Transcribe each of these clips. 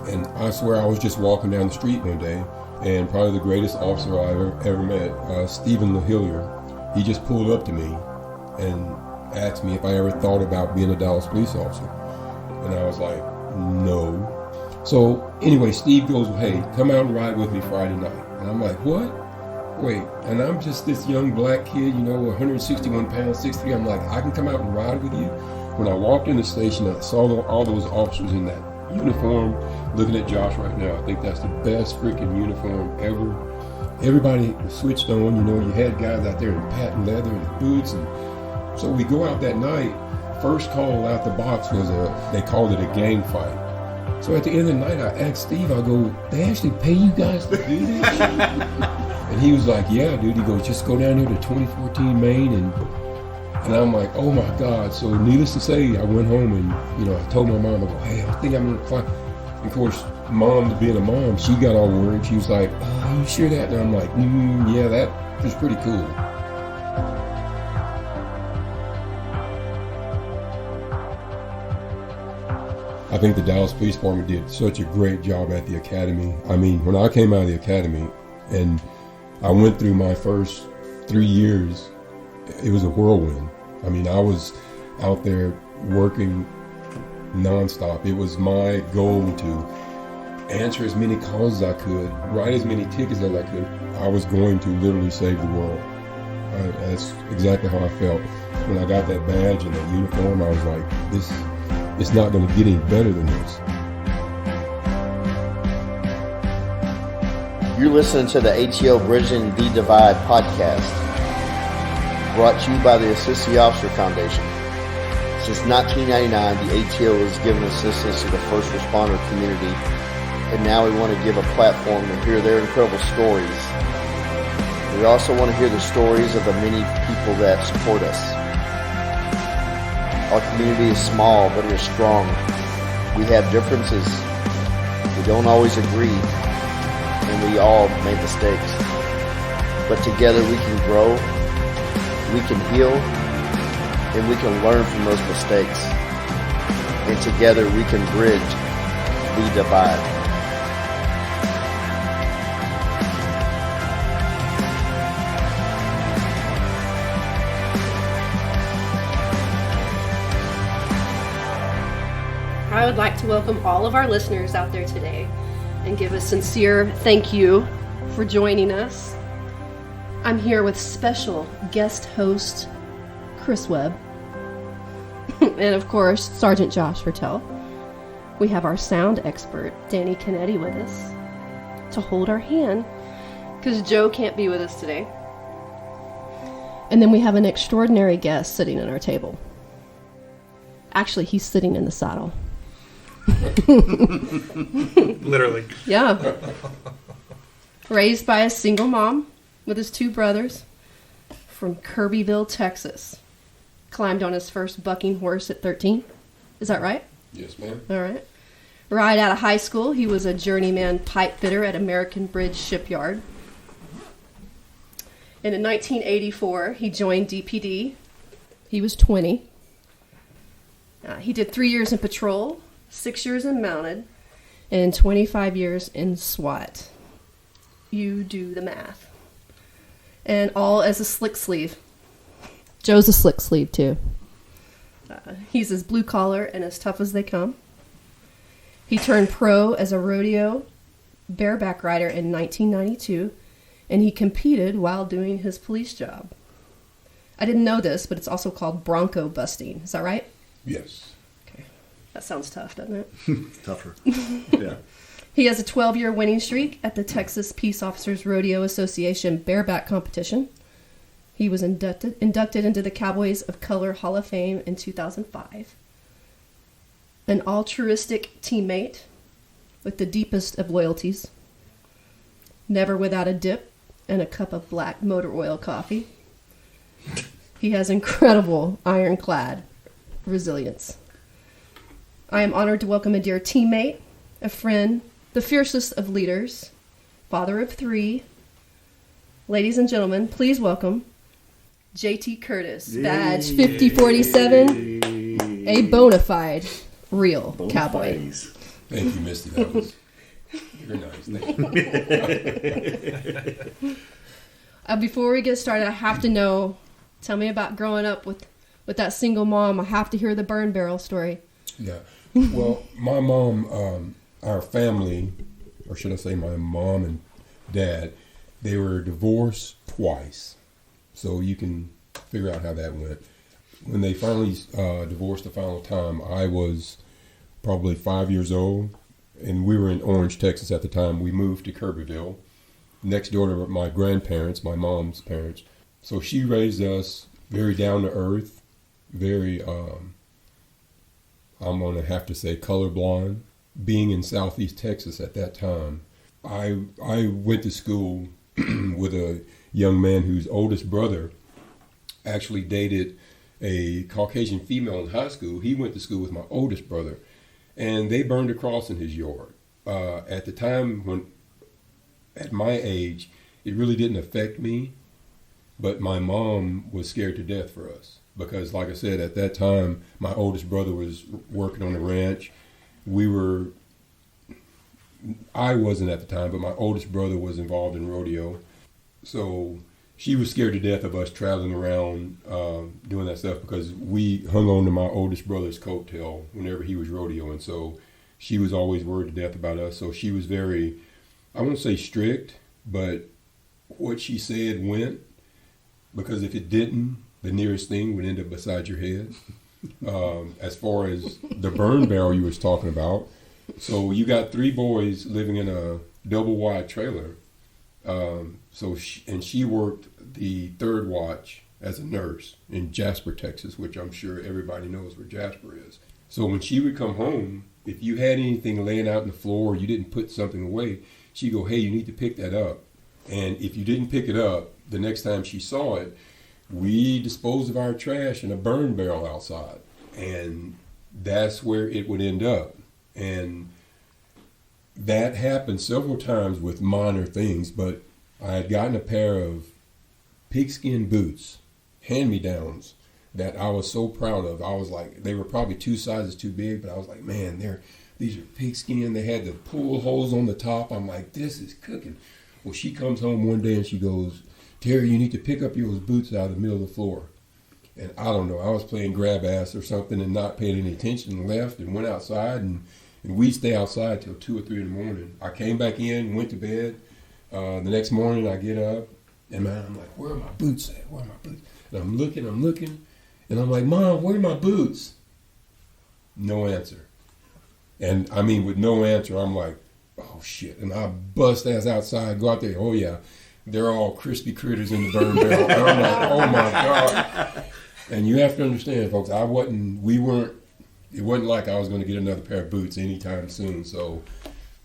And I swear I was just walking down the street one day, and probably the greatest officer I ever met, Stephen LaHillier, he just pulled up to me and asked me if I ever thought about being a Dallas police officer. And I was like, no. So anyway, Steve goes, hey, come out and ride with me Friday night. And I'm like, what? Wait, and I'm just this young black kid, 161 pounds, 6'3". I'm like, I can come out and ride with you? When I walked in the station, I saw all those officers in that uniform. Looking at Josh right now, I think that's the best freaking uniform ever. Everybody was switched on, you had guys out there in patent leather and boots. And so we go out that night. First call out the box was they called it a gang fight. So at the end of the night, I asked Steve, I go, they actually pay you guys to do this? And he was like, yeah, dude. He goes, just go down here to 2014 Main. And I'm like, oh my God. So needless to say, I went home and, I told my mom, I go, hey, I think I'm going to fly. And of course, Mom, being a mom, she got all worried. She was like, are you sure that? And I'm like, yeah, that was pretty cool. I think the Dallas Police Department did such a great job at the academy. I mean, when I came out of the academy and I went through my first 3 years, it was a whirlwind. I mean, I was out there working nonstop. It was my goal to answer as many calls as I could, write as many tickets as I could. I was going to literally save the world. That's exactly how I felt. When I got that badge and that uniform, I was like, it's not going to get any better than this. You're listening to the ATO Bridging the Divide podcast, brought to you by the Assist Officer Foundation. Since 1999, the ATO has given assistance to the first responder community, and now we want to give a platform to hear their incredible stories. We also want to hear the stories of the many people that support us. Our community is small, but it is strong. We have differences. We don't always agree, and we all make mistakes. But together we can grow, we can heal, and we can learn from those mistakes. And together we can bridge the divide. I would like to welcome all of our listeners out there today and give a sincere thank you for joining us. I'm here with special guest host Chris Webb and of course Sergeant Josh Hertel. We have our sound expert Danny Canetti with us to hold our hand because Joe can't be with us today. And then we have an extraordinary guest sitting at our table. Actually, he's sitting in the saddle. Literally. Yeah. Raised by a single mom with his two brothers from Kirbyville, Texas. Climbed on his first bucking horse at 13. Is that right? Yes, ma'am. All right. Right out of high school, he was a journeyman pipe fitter at American Bridge Shipyard. And in 1984, he joined DPD. He was 20. He did 3 years in patrol, 6 years in mounted, and 25 years in SWAT. You do the math. And all as a slick sleeve. Joe's a slick sleeve, too. He's as blue collar and as tough as they come. He turned pro as a rodeo bareback rider in 1992, and he competed while doing his police job. I didn't know this, but it's also called bronco busting. Is that right? Yes. Okay. That sounds tough, doesn't it? Tougher. Yeah. He has a 12-year winning streak at the Texas Peace Officers Rodeo Association bareback competition. He was inducted into the Cowboys of Color Hall of Fame in 2005. An altruistic teammate with the deepest of loyalties. Never without a dip and a cup of black motor oil coffee. He has incredible ironclad resilience. I am honored to welcome a dear teammate, a friend, the fiercest of leaders, father of three. Ladies and gentlemen, please welcome J.T. Curtis, badge 5047, a bona fide real cowboy. Thank you, Misty. That was very nice. Thank you. Before we get started, I have to know, tell me about growing up with that single mom. I have to hear the burn barrel story. Yeah. Well, my mom, our family, or should I say my mom and dad, they were divorced twice. So you can figure out how that went. When they finally divorced the final time, I was probably 5 years old, and we were in Orange, Texas at the time. We moved to Kirbyville, next door to my grandparents, my mom's parents. So she raised us very down to earth, very, I'm going to have to say colorblind. Being in Southeast Texas at that time, I went to school with a young man whose oldest brother actually dated a Caucasian female in high school. He went to school with my oldest brother, and they burned a cross in his yard. At the time, when at my age, it really didn't affect me, but my mom was scared to death for us because, like I said, at that time, my oldest brother was working on a ranch. I wasn't at the time, but my oldest brother was involved in rodeo. So she was scared to death of us traveling around doing that stuff because we hung on to my oldest brother's coattail whenever he was rodeoing. So she was always worried to death about us. So she was very, I won't say strict, but what she said went, because if it didn't, the nearest thing would end up beside your head. As far as the burn barrel you was talking about, so you got 3 boys living in a double wide trailer. She worked the third watch as a nurse in Jasper, Texas, which I'm sure everybody knows where Jasper is. So when she would come home, if you had anything laying out on the floor or you didn't put something away, she'd go, hey, you need to pick that up. And if you didn't pick it up, the next time she saw it, we disposed of our trash in a burn barrel outside. And that's where it would end up. And that happened several times with minor things, but I had gotten a pair of pigskin boots, hand-me-downs, that I was so proud of. I was like, they were probably 2 sizes too big, but I was like, man, these are pigskin. They had the pull holes on the top. I'm like, this is cooking. Well, she comes home one day and she goes, Terry, you need to pick up those boots out of the middle of the floor. And I don't know, I was playing grab ass or something and not paying any attention and left and went outside and we stay outside till 2 or 3 in the morning. I came back in, went to bed. The next morning I get up and man, I'm like, where are my boots at? Where are my boots? And I'm looking. And I'm like, Mom, where are my boots? No answer. And I mean, with no answer, I'm like, oh shit. And I bust ass outside, go out there. Oh yeah, they're all crispy critters in the burn barrel. And I'm like, oh my God. And you have to understand, folks, it wasn't like I was going to get another pair of boots anytime soon. So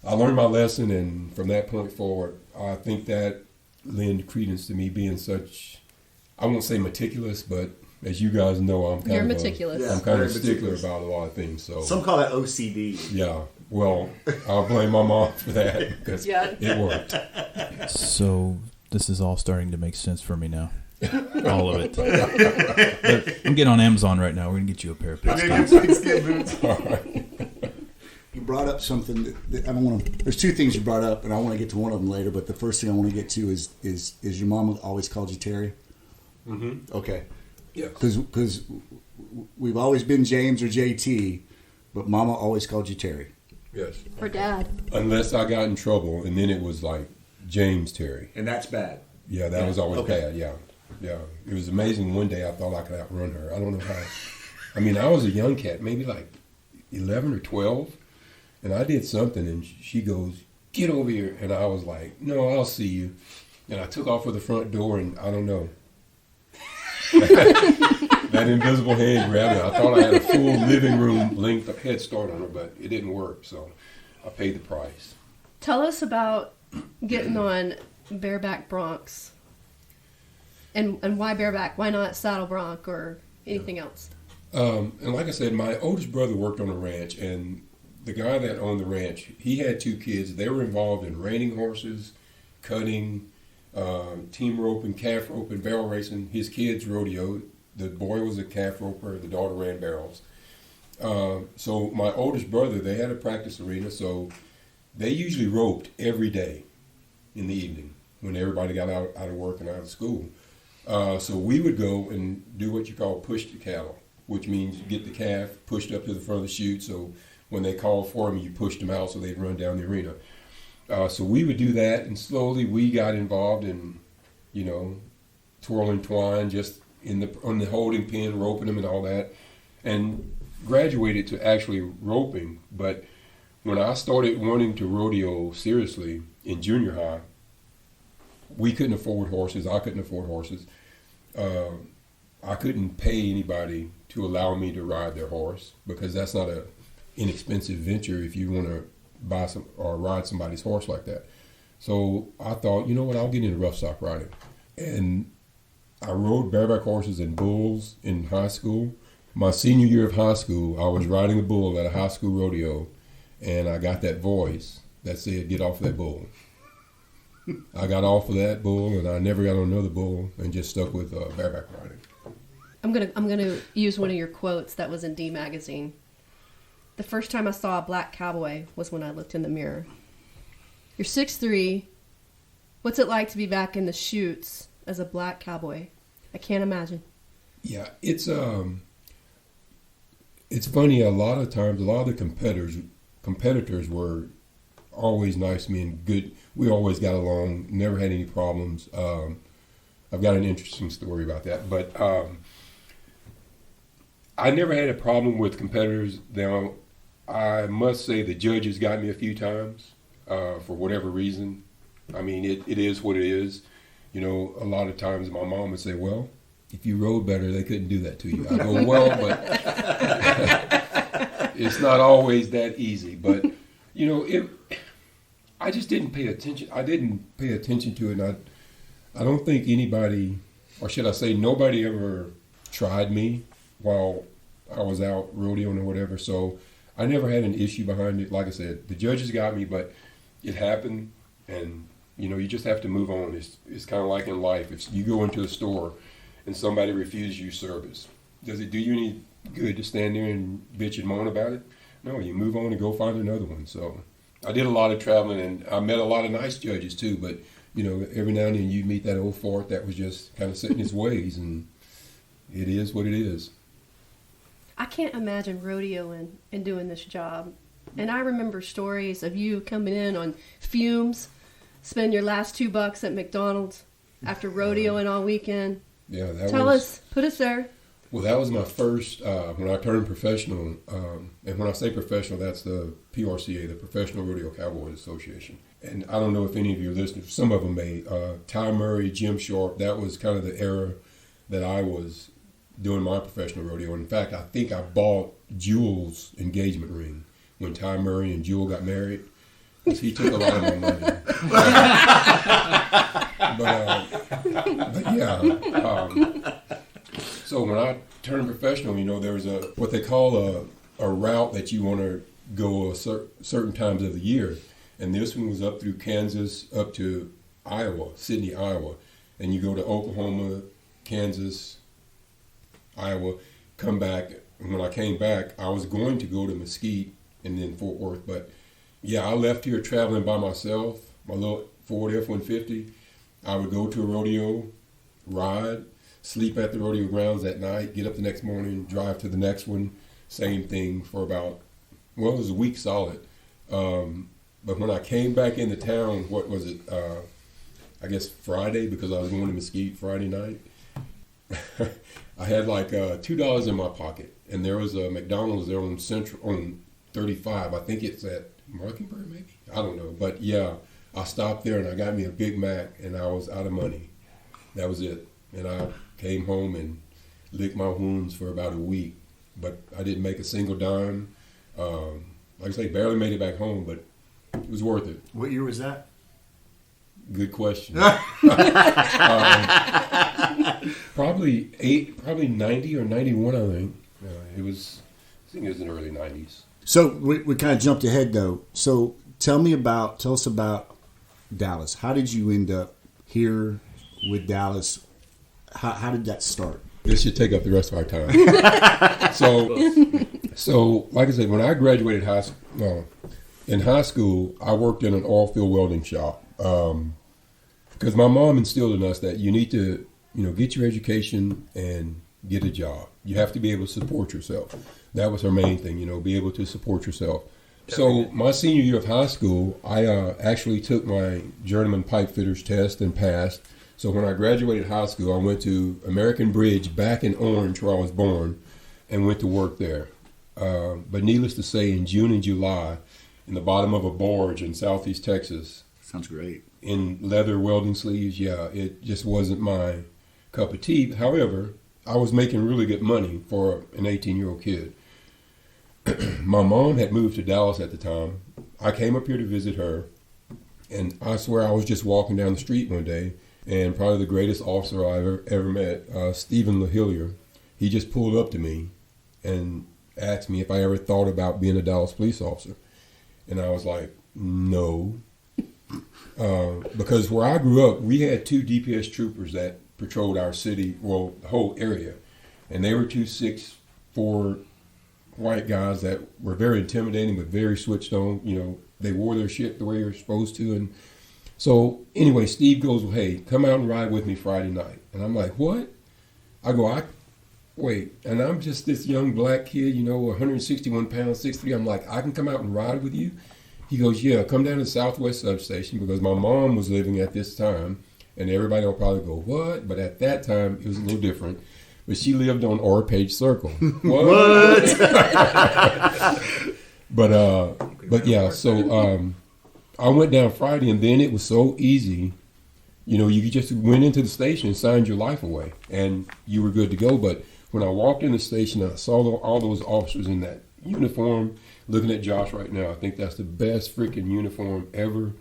I learned my lesson, and from that point forward, I think that lent credence to me being such, I won't say meticulous, but as you guys know, I'm kind of a stickler about a lot of things. So some call that OCD. Yeah. Well, I'll blame my mom for that because it worked. So this is all starting to make sense for me now. All of it. But I'm getting on Amazon right now. We're going to get you a pair of pigskin boots. All right. You brought up something that I don't want to. There's 2 things you brought up, and I want to get to one of them later. But the first thing I want to get to is your mom always called you Terry? Mm-hmm. Okay. Yeah. Because we've always been James or JT, but Mama always called you Terry. Yes. Or Dad. Unless I got in trouble, and then it was like James Terry. And that's bad. Yeah, that was always bad. Yeah. It was amazing. One day I thought I could outrun her. I don't know how. I mean, I was a young cat, maybe like 11 or 12, and I did something, and she goes, "Get over here," and I was like, "No, I'll see you," and I took off for the front door, and I don't know. That invisible hand grabbed it. I thought I had a full living room length of head start on her, but it didn't work, so I paid the price. Tell us about getting on bareback broncs. And why bareback? Why not saddle bronc or anything else? And like I said, my oldest brother worked on a ranch, and the guy that owned the ranch, he had 2 kids. They were involved in reining horses, cutting, team roping, calf roping, barrel racing. His kids rodeoed. The boy was a calf roper. The daughter ran barrels. So my oldest brother, they had a practice arena, so they usually roped every day in the evening when everybody got out of work and out of school. So we would go and do what you call push the cattle, which means you get the calf pushed up to the front of the chute, so when they called for them, you pushed them out so they'd run down the arena. So we would do that, and slowly we got involved in, twirling twine, just on the holding pin, roping them and all that, and graduated to actually roping. But when I started wanting to rodeo seriously in junior high, we couldn't afford horses. I couldn't afford horses. I couldn't pay anybody to allow me to ride their horse, because that's not an inexpensive venture if you want to buy some or ride somebody's horse like that. So I thought, you know what, I'll get into rough stock riding. And I rode bareback horses and bulls in high school. My senior year of high school, I was riding a bull at a high school rodeo, and I got that voice that said, "Get off that bull." I got off of that bull, and I never got on another bull, and just stuck with bareback riding. I'm gonna use one of your quotes that was in D magazine. The first time I saw a black cowboy was when I looked in the mirror. You're 6'3". What's it like to be back in the chutes as a black cowboy? I can't imagine. Yeah, it's funny. A lot of times, a lot of the competitors were always nice to me and good. We always got along, never had any problems. I've got an interesting story about that, but I never had a problem with competitors. Now, I must say the judges got me a few times for whatever reason. I mean, it is what it is. A lot of times my mom would say, "Well, if you rode better, they couldn't do that to you." I go, "Well, but it's not always that easy." But, I just didn't pay attention. I didn't pay attention to it. And I don't think anybody, or should I say nobody, ever tried me while I was out rodeoing or whatever. So I never had an issue behind it. Like I said, the judges got me, but it happened, and you just have to move on. It's kind of like in life. If you go into a store and somebody refuses you service, does it do you any good to stand there and bitch and moan about it? No, you move on and go find another one. So I did a lot of traveling, and I met a lot of nice judges too, but every now and then you meet that old fart that was just kind of set in his ways, and it is what it is. I can't imagine rodeoing and doing this job. And I remember stories of you coming in on fumes, spending your last $2 at McDonald's after rodeoing all weekend. Yeah, Put us there. Well, that was my first, when I turned professional, and when I say professional, that's the PRCA, the Professional Rodeo Cowboys Association. And I don't know if any of your listeners, some of them may, Ty Murray, Jim Sharp, that was kind of the era that I was doing my professional rodeo. In fact, I think I bought Jewel's engagement ring when Ty Murray and Jewel got married, because he took a lot of my money. But yeah. So when I turned professional, there was what they call a route that you want to go certain times of the year. And this one was up through Kansas, up to Iowa, Sydney, Iowa. And you go to Oklahoma, Kansas, Iowa, come back. And when I came back, I was going to go to Mesquite and then Fort Worth. But yeah, I left here traveling by myself, my little Ford F-150. I would go to a rodeo, ride, sleep at the rodeo grounds at night, get up the next morning, drive to the next one. Same thing for about, it was a week solid. But when I came back into town, what was it? I guess Friday, because I was going to Mesquite Friday night. I had like $2 in my pocket, and there was a McDonald's there on 35. I think it's at Mockingbird, maybe. I don't know, but yeah, I stopped there and I got me a Big Mac, and I was out of money. That was it, and I came home and licked my wounds for about a week, but I didn't make a single dime. Like I say, barely made it back home, but it was worth it. What year was that? Good question. Probably 90 or 91, I think. I think it was in the early 90s. So we kind of jumped ahead though. So tell us about Dallas. How did you end up here with Dallas? How did that start? This should take up the rest of our time. So So, like I said, when I graduated in high school, I worked in an oil field welding shop because my mom instilled in us that you need to, get your education and get a job. You have to be able to support yourself. That was her main thing, be able to support yourself. So my senior year of high school, I actually took my journeyman pipe fitters test and passed. So when I graduated high school, I went to American Bridge back in Orange, where I was born, and went to work there. But needless to say, in June and July, in the bottom of a barge in southeast Texas. Sounds great. In leather welding sleeves, it just wasn't my cup of tea. However, I was making really good money for an 18-year-old kid. My mom had moved to Dallas at the time. I came up here to visit her, and I swear I was just walking down the street one day, and probably the greatest officer I ever met, Stephen LaHillier, he just pulled up to me and asked me if I ever thought about being a Dallas police officer. And I was like, no. Because where I grew up, we had 2 DPS troopers that patrolled our city, well, the whole area. And they were 2 6'4" white guys that were very intimidating, but very switched on. They wore their shit the way you're supposed to. And so anyway, Steve goes, well, hey, come out and ride with me Friday night. And I'm like, what? I go, wait. And I'm just this young black kid, 161 pounds, 6'3". I'm like, I can come out and ride with you? He goes, yeah, come down to the Southwest substation, because my mom was living at this time. And everybody will probably go, what? But at that time, it was a little different. But she lived on Orpage Circle. What? But yeah, so I went down Friday, and then it was so easy. You just went into the station and signed your life away, and you were good to go. But when I walked in the station, I saw all those officers in that uniform. Looking at Josh right now, I think that's the best freaking uniform ever.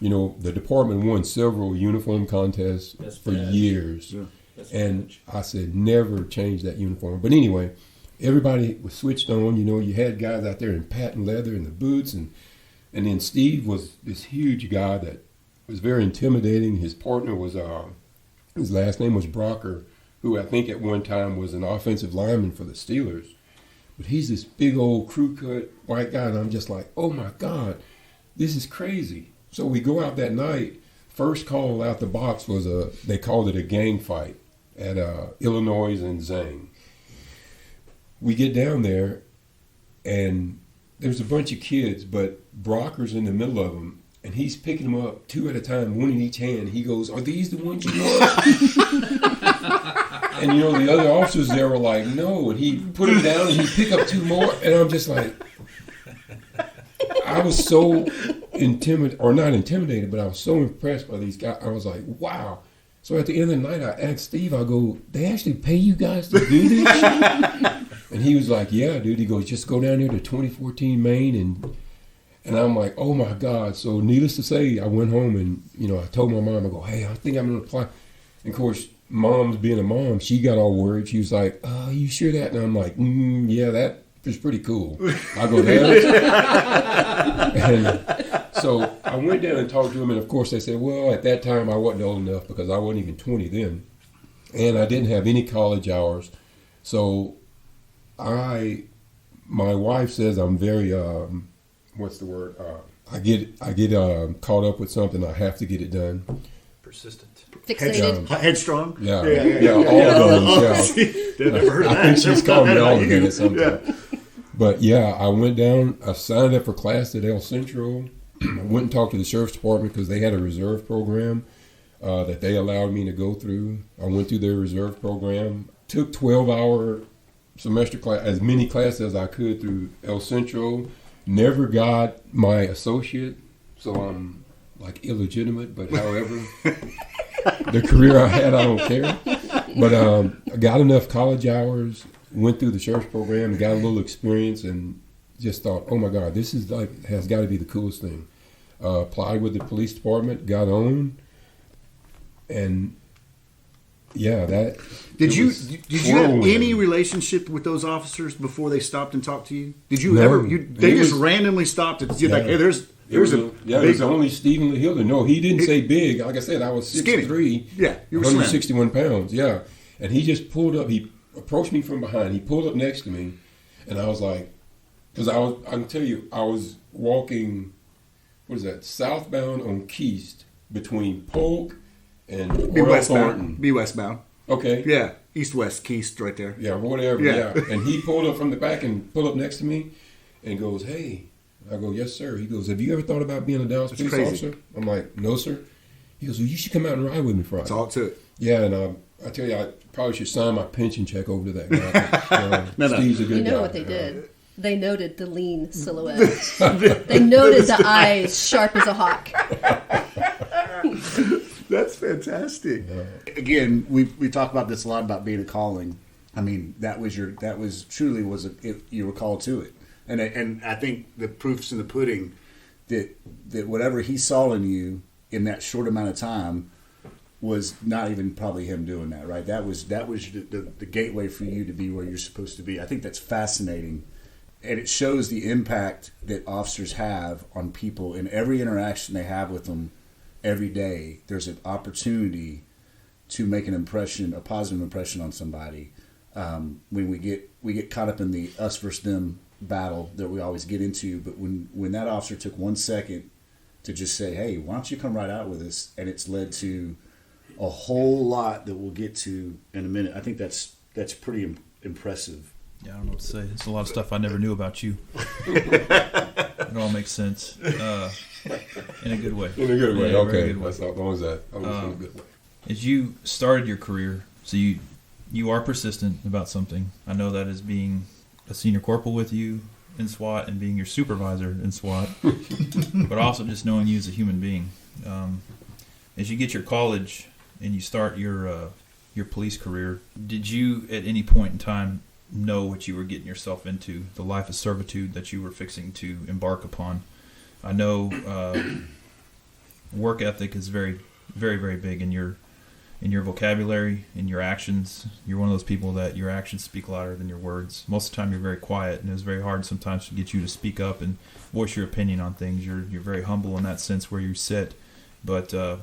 The department won several uniform contests for years. Yeah. And I said, never change that uniform. But anyway, everybody was switched on. You had guys out there in patent leather and the boots. And then Steve was this huge guy that was very intimidating. His partner was, his last name was Brocker, who I think at one time was an offensive lineman for the Steelers. But he's this big old crew cut white guy. And I'm just like, oh my God, this is crazy. So we go out that night. First call out the box was they called it a gang fight at Illinois and Zang. We get down there, and there's a bunch of kids, but Brocker's in the middle of them, and he's picking them up 2 at a time, 1 in each hand. He goes, are these the ones you want? And the other officers there were like, no. And he put them down, and he picked up 2 more, and I'm just like, I was so not intimidated, but I was so impressed by these guys. I was like, wow. So at the end of the night, I asked Steve, I go, they actually pay you guys to do this shit? And he was like, yeah, dude. He goes, just go down there to 2014 Maine. And I'm like, oh my God. So needless to say, I went home and, I told my mom, I go, hey, I think I'm going to apply. And of course, mom's being a mom, she got all worried. She was like, oh, you sure that? And I'm like, yeah, that was pretty cool. I go, and so I went down and talked to them, and of course they said, well, at that time I wasn't old enough because I wasn't even 20 then, and I didn't have any college hours. So my wife says I'm very, what's the word? I get caught up with something, I have to get it done. Persistent. Fixated. Headstrong? Yeah, all those, yeah. Never heard of that. I think she's called me all of it at some time. But yeah, I went down, I signed up for class at El Centro. I went and talked to the sheriff's department because they had a reserve program that they allowed me to go through. I went through their reserve program, took 12-hour semester class, as many classes as I could through El Centro. Never got my associate, so I'm like illegitimate, but however, the career I had, I don't care. But I got enough college hours, went through the sheriff's program, got a little experience, and just thought, oh my God, this is has got to be the coolest thing. Applied with the police department, got on, and yeah, that. Did you have any relationship with those officers before they stopped and talked to you? Did you ever? They just randomly stopped and said, like, hey, there's only Stephen LaHillier. No, he didn't say big. Like I said, I was 6'3". Yeah, you were 161 pounds. Yeah, and he just pulled up. He approached me from behind. He pulled up next to me, And I was like, because I can tell you, I was walking, what is that, southbound on Keast between Polk and Be Royal westbound. Thornton. Be westbound. Okay. Yeah, east-west, Keast right there. Yeah, whatever. Yeah. Yeah. And he pulled up from the back and pulled up next to me and goes, "Hey." I go, "Yes, sir." He goes, "Have you ever thought about being a Dallas That's police crazy. officer?" I'm like, "No, sir." He goes, "Well, you should come out and ride with me Friday." That's all it took. Yeah, and I tell you, I probably should sign my pension check over to that guy. No. Steve's a good You know guy. what they did? They noted the lean silhouette. They noted the eyes sharp as a hawk. That's fantastic. Again, we talk about this a lot about being a calling. I mean, that was truly you were called to it, and I think the proof's in the pudding that whatever he saw in you in that short amount of time was not even probably him doing that, right? That was the gateway for you to be where you're supposed to be. I think that's fascinating, and it shows the impact that officers have on people in every interaction they have with them. Every day, there's an opportunity to make an impression, a positive impression on somebody. When we get caught up in the us versus them battle that we always get into, but when that officer took 1 second to just say, "Hey, why don't you come right out with us?" and it's led to a whole lot that we'll get to in a minute. I think that's pretty impressive. Yeah, I don't know what to say. It's a lot of stuff I never knew about you. It all makes sense in a good way. In a good way, Yeah, okay. very good way. That's how long as that. In a good way. As you started your career, so you are persistent about something. I know that as being a senior corporal with you in SWAT and being your supervisor in SWAT, but also just knowing you as a human being. As you get your college and you start your police career, did you at any point in time know what you were getting yourself into, the life of servitude that you were fixing to embark upon? I know work ethic is very, very, very big in your vocabulary, in your actions. You're one of those people that your actions speak louder than your words. Most of the time you're very quiet, and it's very hard sometimes to get you to speak up and voice your opinion on things. You're very humble in that sense where you sit. But as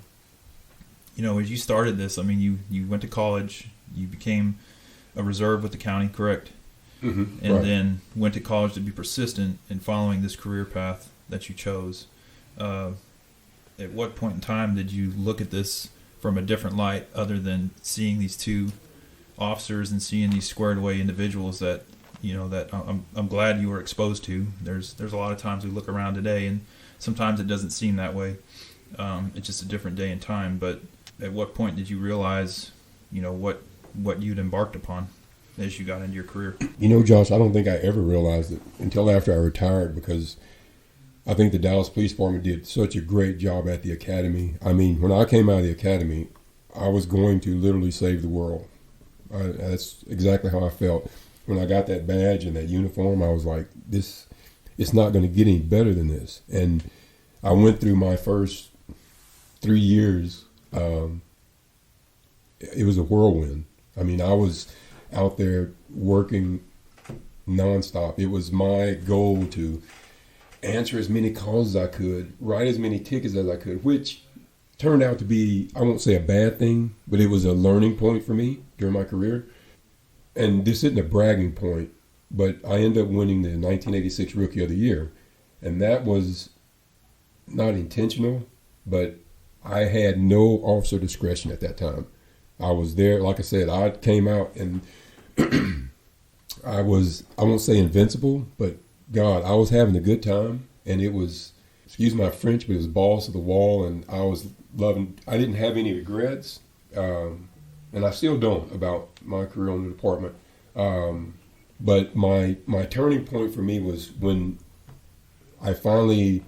you started this, I mean, you went to college, you became a reserve with the county, correct? Mm-hmm. And Right. then went to college to be persistent in following this career path that you chose. At what point in time did you look at this from a different light other than seeing these two officers and seeing these squared away individuals that I'm glad you were exposed to? There's a lot of times we look around today and sometimes it doesn't seem that way. It's just a different day and time. But at what point did you realize, what you'd embarked upon as you got into your career? Josh, I don't think I ever realized it until after I retired, because I think the Dallas Police Department did such a great job at the academy. I mean, when I came out of the academy, I was going to literally save the world. That's exactly how I felt. When I got that badge and that uniform, I was like, it's not going to get any better than this. And I went through my first 3 years. It was a whirlwind. I mean, I was out there working nonstop. It was my goal to answer as many calls as I could, write as many tickets as I could, which turned out to be, I won't say a bad thing, but it was a learning point for me during my career. And this isn't a bragging point, but I ended up winning the 1986 Rookie of the Year. And that was not intentional, but I had no officer discretion at that time. I was there, like I said, I came out and I won't say invincible, but God, I was having a good time, and it was, excuse my French, but it was balls to the wall, and I was loving, I didn't have any regrets, and I still don't about my career in the department. But my turning point for me was when I finally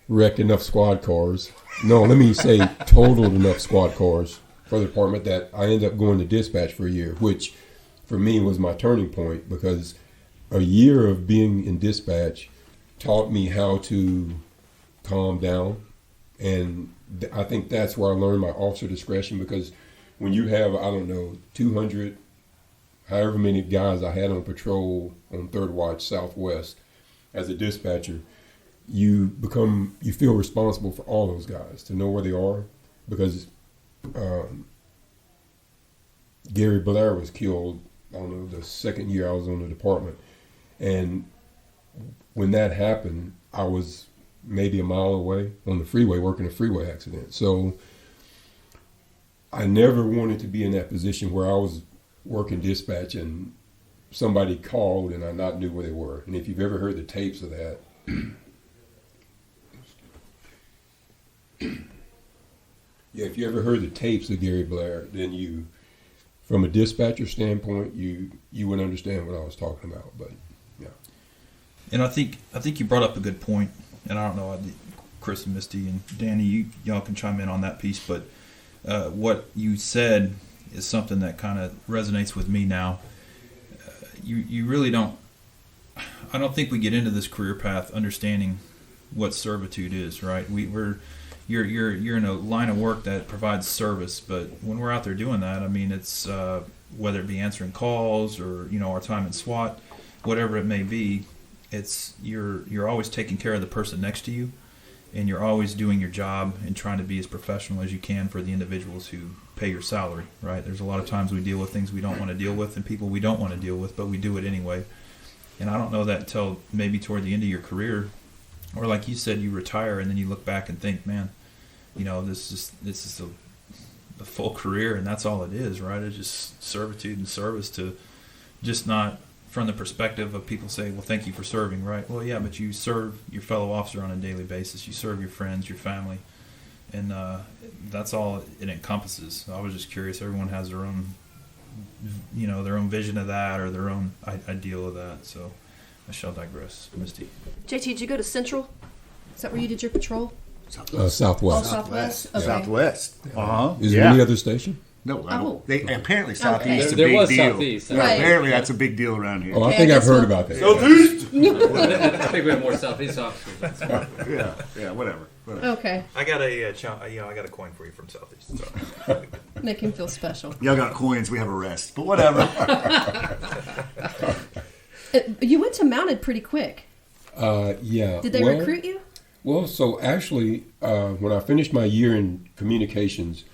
wrecked enough squad cars. No, let me say totaled enough squad cars for the department that I ended up going to dispatch for a year, which for me was my turning point, because a year of being in dispatch taught me how to calm down. And I think that's where I learned my officer discretion, because when you have, 200, however many guys I had on patrol on 3rd Watch Southwest as a dispatcher, you feel responsible for all those guys, to know where they are, because Gary Blair was killed, the second year I was on the department. And when that happened, I was maybe a mile away on the freeway working a freeway accident. So I never wanted to be in that position where I was working dispatch and somebody called and I not knew where they were. And if you've ever heard the tapes of that, yeah, if you ever heard the tapes of Gary Blair, then you, from a dispatcher standpoint, you would understand what I was talking about. But yeah, And I think you brought up a good point, and I don't know, Chris and Misty and Danny, y'all can chime in on that piece, but what you said is something that kind of resonates with me now. You really don't. I don't think we get into this career path understanding what servitude is, right? You're in a line of work that provides service, but when we're out there doing that, I mean, it's whether it be answering calls or our time in SWAT, whatever it may be, it's you're always taking care of the person next to you, and you're always doing your job and trying to be as professional as you can for the individuals who pay your salary, right? There's a lot of times we deal with things we don't want to deal with and people we don't want to deal with, but we do it anyway. And I don't know that until maybe toward the end of your career, or like you said, you retire and then you look back and think, man, this is a full career, and that's all it is, right? It's just servitude and service to just not from the perspective of people say, well, thank you for serving, right? Well, yeah, but you serve your fellow officer on a daily basis. You serve your friends, your family, and that's all it encompasses. I was just curious. Everyone has their own, their own vision of that or their own ideal of that. So I shall digress. Misty. JT, did you go to Central? Is that where you did your patrol? Southwest. Oh, Southwest. Okay. Southwest. Is there any other station? No, I don't. Oh. They apparently Southeast is a There big was deal. Southeast. Yeah, Right. apparently that's a big deal around here. Oh, I Okay, think I I've guess heard not. about that. I think we have more Southeast officers. That's right. Yeah, whatever. Okay. I got I got a coin for you from Southeast. So. Make him feel special. Y'all got coins, we have a rest, but whatever. You went to Mounted pretty quick. Yeah. Did they recruit you? Well, so actually, when I finished my year in communications,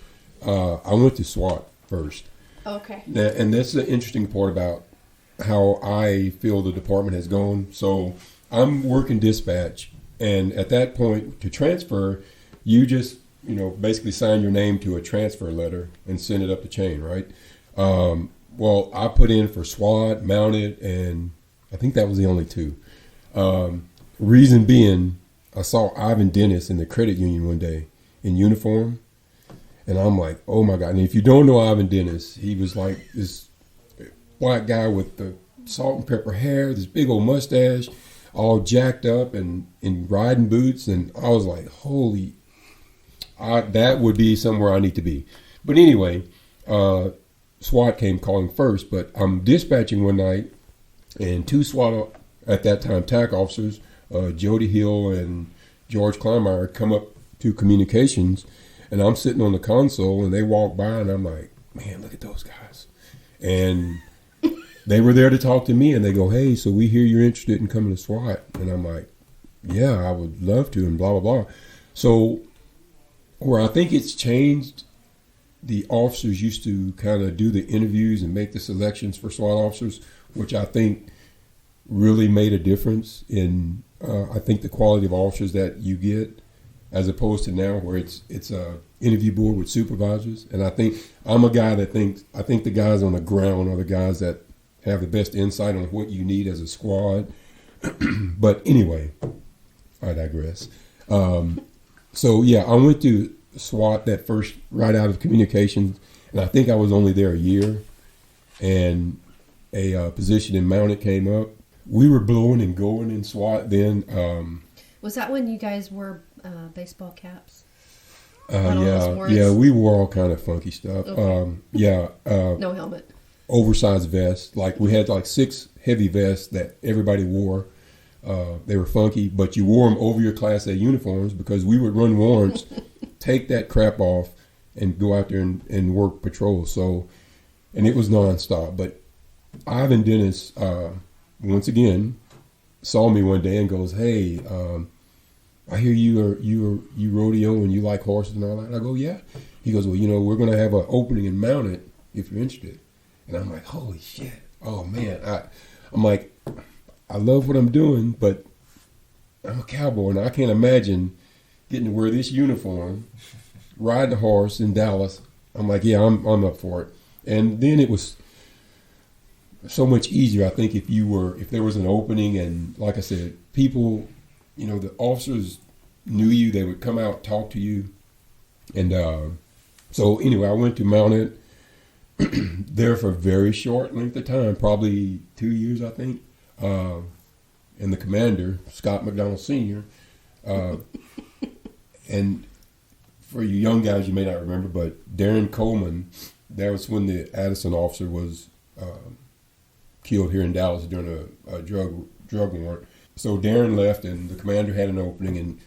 I went to SWAT first. Okay. And that's the interesting part about how I feel the department has gone. So I'm working dispatch, and at that point, to transfer, you just, basically sign your name to a transfer letter and send it up the chain, right? Well, I put in for SWAT, Mounted, and I think that was the only two. Reason being, I saw Ivan Dennis in the credit union one day in uniform, and I'm like, oh my God. And if you don't know Ivan Dennis, he was like this black guy with the salt and pepper hair, this big old mustache, all jacked up and in riding boots. And I was like, that would be somewhere I need to be. But anyway, SWAT came calling first, but I'm dispatching one night, and two SWAT, at that time, TAC officers, Jody Hill and George Kleinmeyer, come up to communications, and I'm sitting on the console, and they walk by, and I'm like, man, look at those guys. And they were there to talk to me, and they go, hey, so we hear you're interested in coming to SWAT. And I'm like, yeah, I would love to, and blah, blah, blah. So where I think it's changed, the officers used to kind of do the interviews and make the selections for SWAT officers, which I think really made a difference in, I think, the quality of officers that you get, as opposed to now where it's a interview board with supervisors. And I think I'm a guy that I think the guys on the ground are the guys that have the best insight on what you need as a squad. But anyway, I digress. So yeah, I went to SWAT that first right out of communications, and I think I was only there a year, and a position in Mounted came up. We were blowing and going in SWAT then. Was that when you guys wore baseball caps? Yeah, we wore all kind of funky stuff. Okay. No helmet. Oversized vests. Like we had like 6 heavy vests that everybody wore. They were funky, but you wore them over your Class A uniforms because we would run warrants, take that crap off, and go out there and work patrols. So, and it was nonstop. But Ivan Dennis, once again, saw me one day and goes, "Hey, I hear you rodeo and you like horses and all that." And I go, "Yeah." He goes, "Well, we're going to have an opening in Mounted if you're interested." And I'm like, "Holy shit! Oh man!" I'm like, I love what I'm doing, but I'm a cowboy, and I can't imagine getting to wear this uniform, riding a horse in Dallas. I'm like, yeah, I'm up for it. And then it was so much easier, I think, if there was an opening, and like I said, people, the officers knew you, they would come out, talk to you. And so anyway, I went to Mounted there for a very short length of time, probably 2 years, I think. And the commander, Scott McDonald Sr., and for you young guys, you may not remember, but Darren Coleman, that was when the Addison officer was killed here in Dallas during a drug warrant. So Darren left, and the commander had an opening, and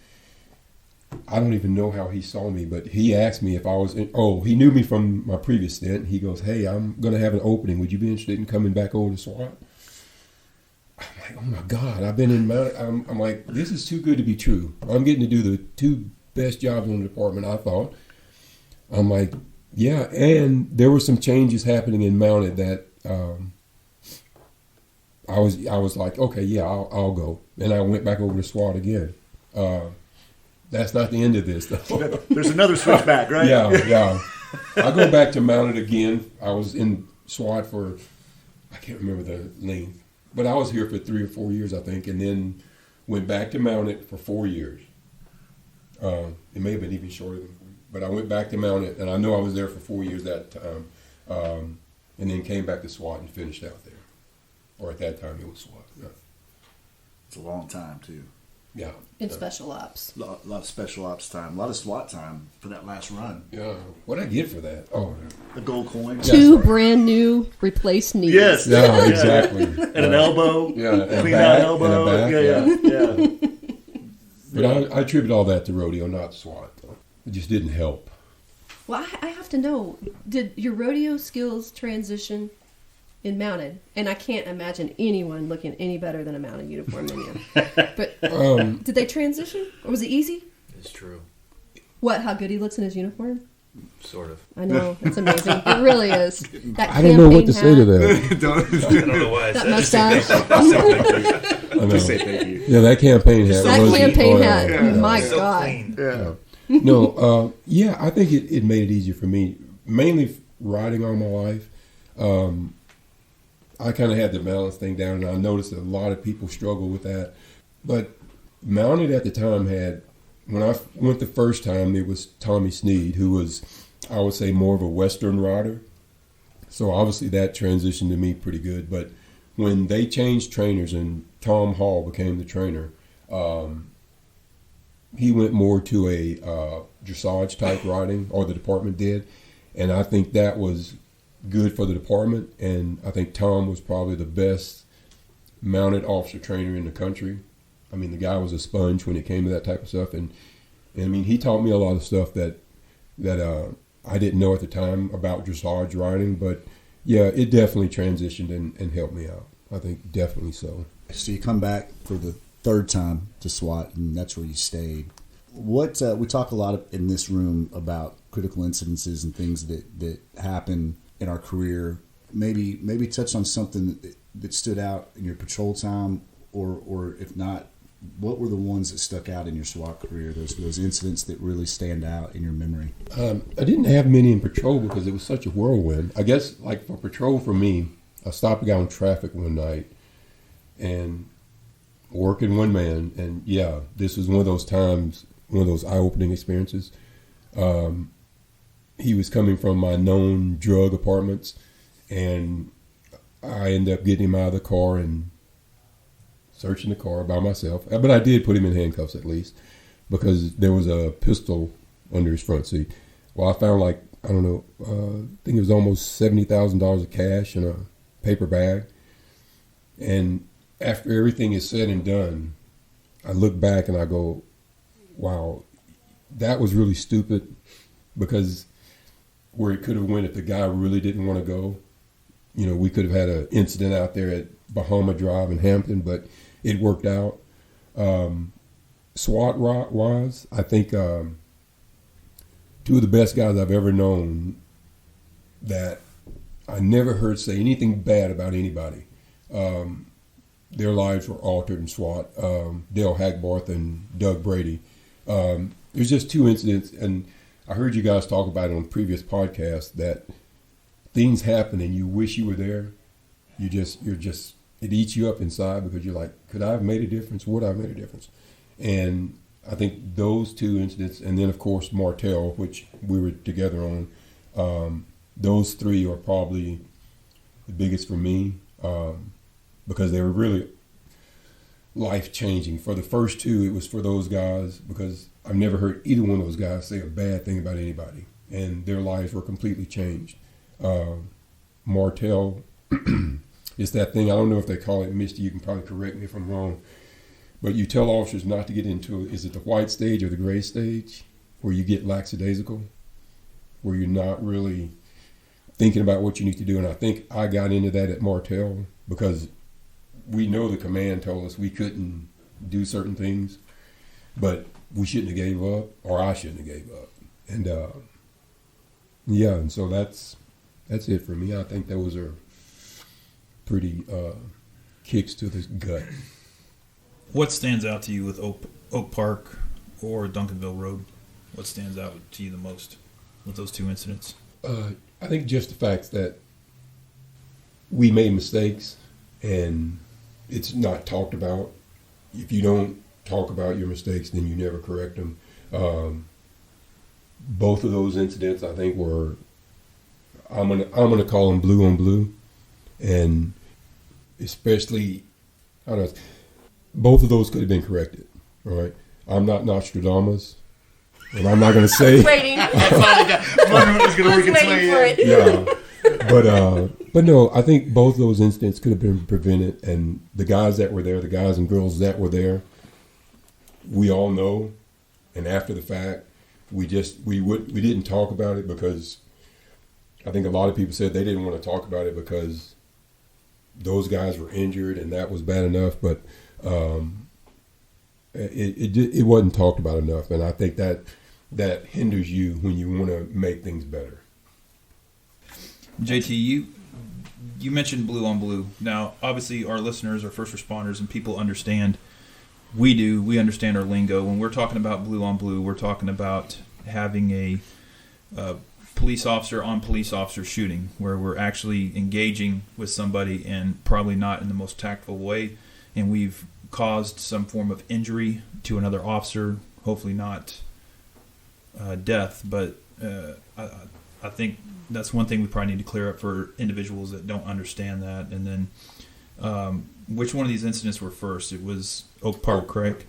I don't even know how he saw me, but he asked me if I was he knew me from my previous stint. He goes, hey, I'm going to have an opening. Would you be interested in coming back over to SWAT? I'm like, oh my God, I've been in Mount. I'm like, this is too good to be true. I'm getting to do the two best jobs in the department, I thought. I'm like, yeah, and there were some changes happening in Mounted that I was like, okay, yeah, I'll go. And I went back over to SWAT again. That's not the end of this, though. There's another switchback, right? Yeah. I go back to Mounted again. I was in SWAT for, I can't remember the length, but I was here for 3 or 4 years, I think, and then went back to Mounted for 4 years. It may have been even shorter than 4 years, but I went back to Mounted, and I know I was there for 4 years that time, and then came back to SWAT and finished out there. Or at that time, it was SWAT. Yeah. It's a long time, too. Yeah. In special ops. A lot of special ops time, a lot of SWAT time for that last run. Yeah. What'd I get for that? Oh, the gold coin. Two brand new replaced knees. Yes. Yeah, exactly. And an elbow. Yeah, and a clean back, out elbow. and a back, Yeah. But I attribute all that to rodeo, not SWAT. It just didn't help. Well, I have to know, did your rodeo skills transition in Mounted? And I can't imagine anyone looking any better than a Mounted uniform than you. But did they transition? Or was it easy? It's true. What, how good he looks in his uniform? Sort of. I know, it's amazing. It really is. That I don't know what to say to hat, that. I don't know why I that said mustache. I know. Just say thank you. Yeah, that campaign hat. That was- campaign oh, hat, yeah. my so God. clean. Yeah. No, I think it made it easier for me. Mainly riding all my life. I kind of had the balance thing down, and I noticed that a lot of people struggle with that. But Mounted at the time had, when I went the first time, it was Tommy Sneed, who was, I would say, more of a Western rider. So obviously that transitioned to me pretty good. But when they changed trainers and Tom Hall became the trainer, he went more to a dressage type riding, or the department did. And I think that was good for the department. And I think Tom was probably the best mounted officer trainer in the country. I mean, the guy was a sponge when it came to that type of stuff. And I mean, he taught me a lot of stuff that I didn't know at the time about dressage riding. But yeah, it definitely transitioned and helped me out. I think definitely so. So you come back for the third time to SWAT, and that's where you stayed. What we talk a lot in this room about critical incidences and things that happen in our career. Maybe touch on something that stood out in your patrol time, or if not, what were the ones that stuck out in your SWAT career? Those incidents that really stand out in your memory. I didn't have many in patrol because it was such a whirlwind. I guess like for patrol for me, I stopped a guy on traffic one night and working one man, and yeah, this was one of those times, one of those eye-opening experiences. He was coming from my known drug apartments, and I ended up getting him out of the car and searching the car by myself. But I did put him in handcuffs at least, because there was a pistol under his front seat. Well, I found I think it was almost $70,000 of cash in a paper bag. And after everything is said and done, I look back and I go, wow, that was really stupid, because where it could have went if the guy really didn't want to go, we could have had an incident out there at Bahama Drive in Hampton, but it worked out. SWAT-wise, I think two of the best guys I've ever known that I never heard say anything bad about anybody. their lives were altered in SWAT. Dale Hagbarth and Doug Brady. There's just two incidents, and I heard you guys talk about it on previous podcasts, that things happen and you wish you were there. You're just it eats you up inside because you're like, could I have made a difference? Would I have made a difference? And I think those two incidents, and then of course Martell, which we were together on, those three are probably the biggest for me, because they were really life-changing. For the first two, it was for those guys because I've never heard either one of those guys say a bad thing about anybody, and their lives were completely changed. Martell, it's that thing, I don't know if they call it misty, you can probably correct me if I'm wrong, but you tell officers not to get into, is it the white stage or the gray stage, where you get lackadaisical, where you're not really thinking about what you need to do. And I think I got into that at Martell because we know the command told us we couldn't do certain things, but we shouldn't have gave up, or I shouldn't have gave up. And yeah, and so that's it for me. I think those are pretty kicks to the gut. What stands out to you with Oak Park or Duncanville Road? What stands out to you the most with those two incidents? I think just the fact that we made mistakes and it's not talked about. If you don't talk about your mistakes, then you never correct them. Both of those incidents, I think, were, I'm gonna call them blue on blue, and especially, I don't know, both of those could have been corrected. All right, I'm not Nostradamus, and I'm not gonna say. Waiting. It's gonna work its way in. Yeah, but no, I think both of those incidents could have been prevented, and the guys that were there, the guys and girls that were there, we all know, and after the fact, we didn't talk about it because I think a lot of people said they didn't want to talk about it because those guys were injured and that was bad enough, but it wasn't talked about enough, and I think that hinders you when you want to make things better. JT, you mentioned blue on blue. Now, obviously, our listeners are first responders, and people understand. We understand our lingo. When we're talking about blue on blue, we're talking about having a police officer on police officer shooting, where we're actually engaging with somebody and probably not in the most tactful way, and we've caused some form of injury to another officer, hopefully not death, but I think that's one thing we probably need to clear up for individuals that don't understand that. And then which one of these incidents were first? It was Oak Park, correct?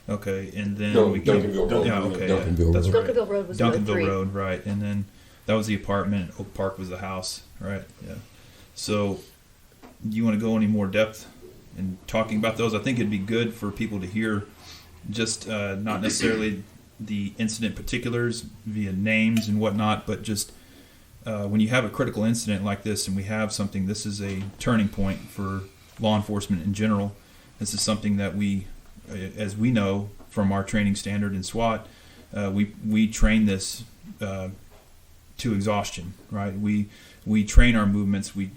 Okay, and then Duncanville Road. Yeah, okay, Duncanville that's Road. right. Duncanville Road was Duncanville Road, right? And then that was the apartment. Oak Park was the house, right? Yeah. So, you want to go any more depth in talking about those? I think it'd be good for people to hear, just not necessarily the incident particulars via names and whatnot, but just when you have a critical incident like this, and we have something, this is a turning point for law enforcement in general. This is something that we, as we know from our training standard in SWAT, we train this to exhaustion, right? We train our movements, we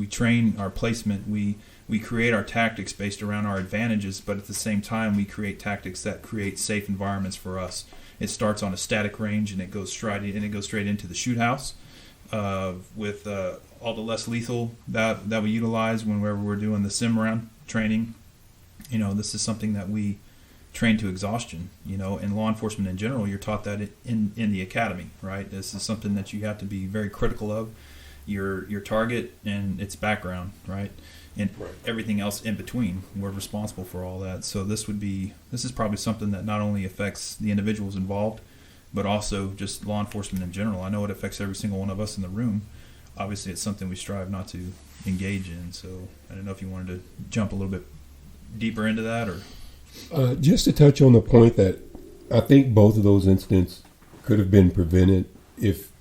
train our placement, we create our tactics based around our advantages, but at the same time we create tactics that create safe environments for us. It starts on a static range and it goes straight into the shoot house with all the less lethal that we utilize whenever we're doing the sim round training. You know, this is something that we train to exhaustion. You know, in law enforcement in general, you're taught that in the academy, right? This is something that you have to be very critical of, your target and its background, right? And everything else in between. We're responsible for all that. So this is probably something that not only affects the individuals involved, but also just law enforcement in general. I know it affects every single one of us in the room. Obviously, it's something we strive not to engage in. So I don't know if you wanted to jump a little bit deeper into that, or just to touch on the point that I think both of those incidents could have been prevented if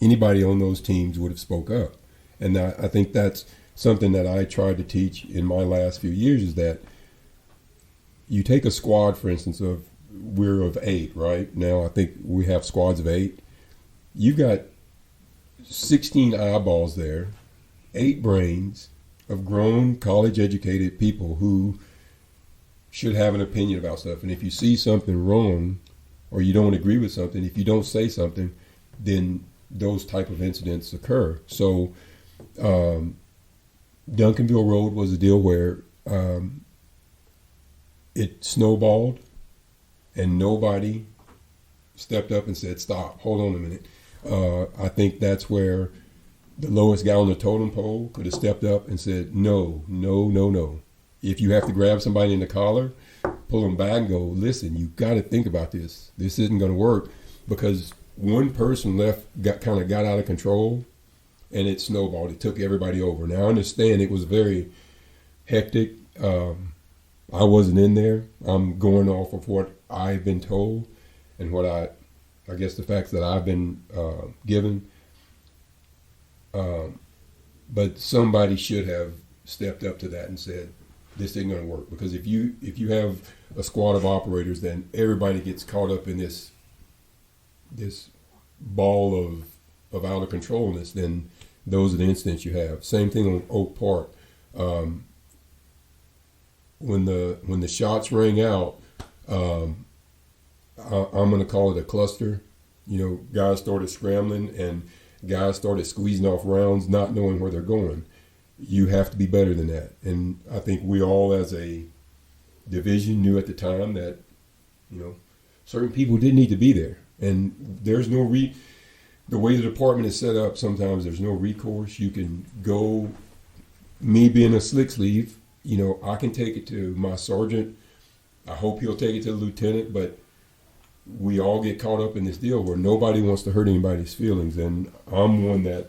anybody on those teams would have spoke up. And I think that's something that I tried to teach in my last few years, is that you take a squad, for instance, we're of 8, right? Now I think we have squads of 8. You've got 16 eyeballs there, 8 brains, of grown, college-educated people who should have an opinion about stuff. And if you see something wrong or you don't agree with something, if you don't say something, then those type of incidents occur. So Duncanville Road was a deal where it snowballed and nobody stepped up and said, stop, hold on a minute. I think that's where the lowest guy on the totem pole could have stepped up and said, no. If you have to grab somebody in the collar, pull them back and go, listen, you got to think about this. This isn't going to work, because one person got out of control, and it snowballed. It took everybody over. Now, I understand it was very hectic. I wasn't in there. I'm going off of what I've been told and what I guess the facts that I've been given. But somebody should have stepped up to that and said, this ain't going to work. Because if you have a squad of operators, then everybody gets caught up in this ball of out of controlness, then those are the incidents you have. Same thing on Oak Park. When the shots rang out, I'm going to call it a cluster. Guys started scrambling and guys started squeezing off rounds, not knowing where they're going. You have to be better than that. And I think we all as a division knew at the time that, certain people didn't need to be there. And there's no the way the department is set up, sometimes there's no recourse. You can go, me being a slick sleeve, I can take it to my sergeant. I hope he'll take it to the lieutenant, but we all get caught up in this deal where nobody wants to hurt anybody's feelings. And I'm one that,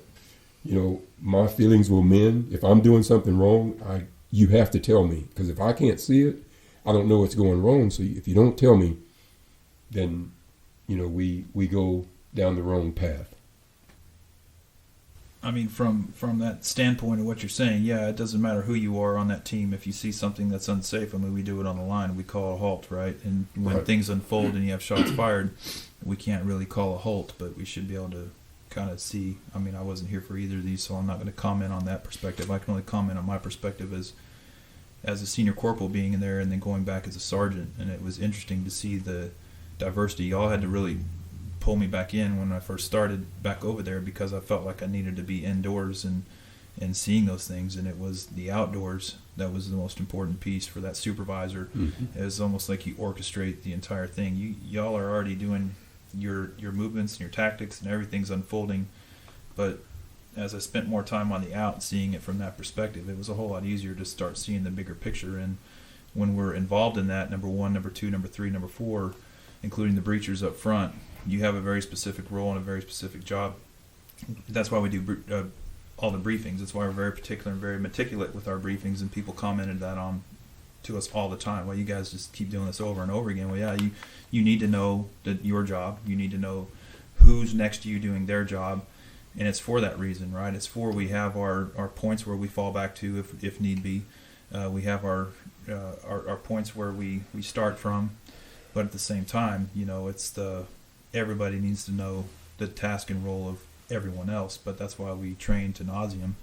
my feelings will mend. If I'm doing something wrong, you have to tell me, because if I can't see it, I don't know what's going wrong. So if you don't tell me, then, we go down the wrong path. I mean, from that standpoint of what you're saying, yeah, it doesn't matter who you are on that team. If you see something that's unsafe, we do it on the line. We call a halt, right? And when things unfold and you have shots fired, we can't really call a halt, but we should be able to kind of see. I wasn't here for either of these, so I'm not going to comment on that perspective. I can only comment on my perspective as a senior corporal being in there and then going back as a sergeant. And it was interesting to see the diversity. Y'all had to really pull me back in when I first started back over there, because I felt like I needed to be indoors and seeing those things, and it was the outdoors that was the most important piece for that supervisor. Mm-hmm. It was almost like you orchestrate the entire thing. Y'all are already doing your movements and your tactics and everything's unfolding, but as I spent more time on the out seeing it from that perspective, it was a whole lot easier to start seeing the bigger picture. And when we're involved in that, number 1, number 2, number 3, number 4, including the breachers up front, you have a very specific role and a very specific job. That's why we do all the briefings. That's why we're very particular and very meticulous with our briefings, and people commented that on to us all the time. Well, you guys just keep doing this over and over again. Well, yeah, you need to know that your job. You need to know who's next to you doing their job, and it's for that reason, right? It's for we have our points where we fall back to if need be. We have our points where we start from, but at the same time, it's everybody needs to know the task and role of everyone else, but that's why we train to nauseam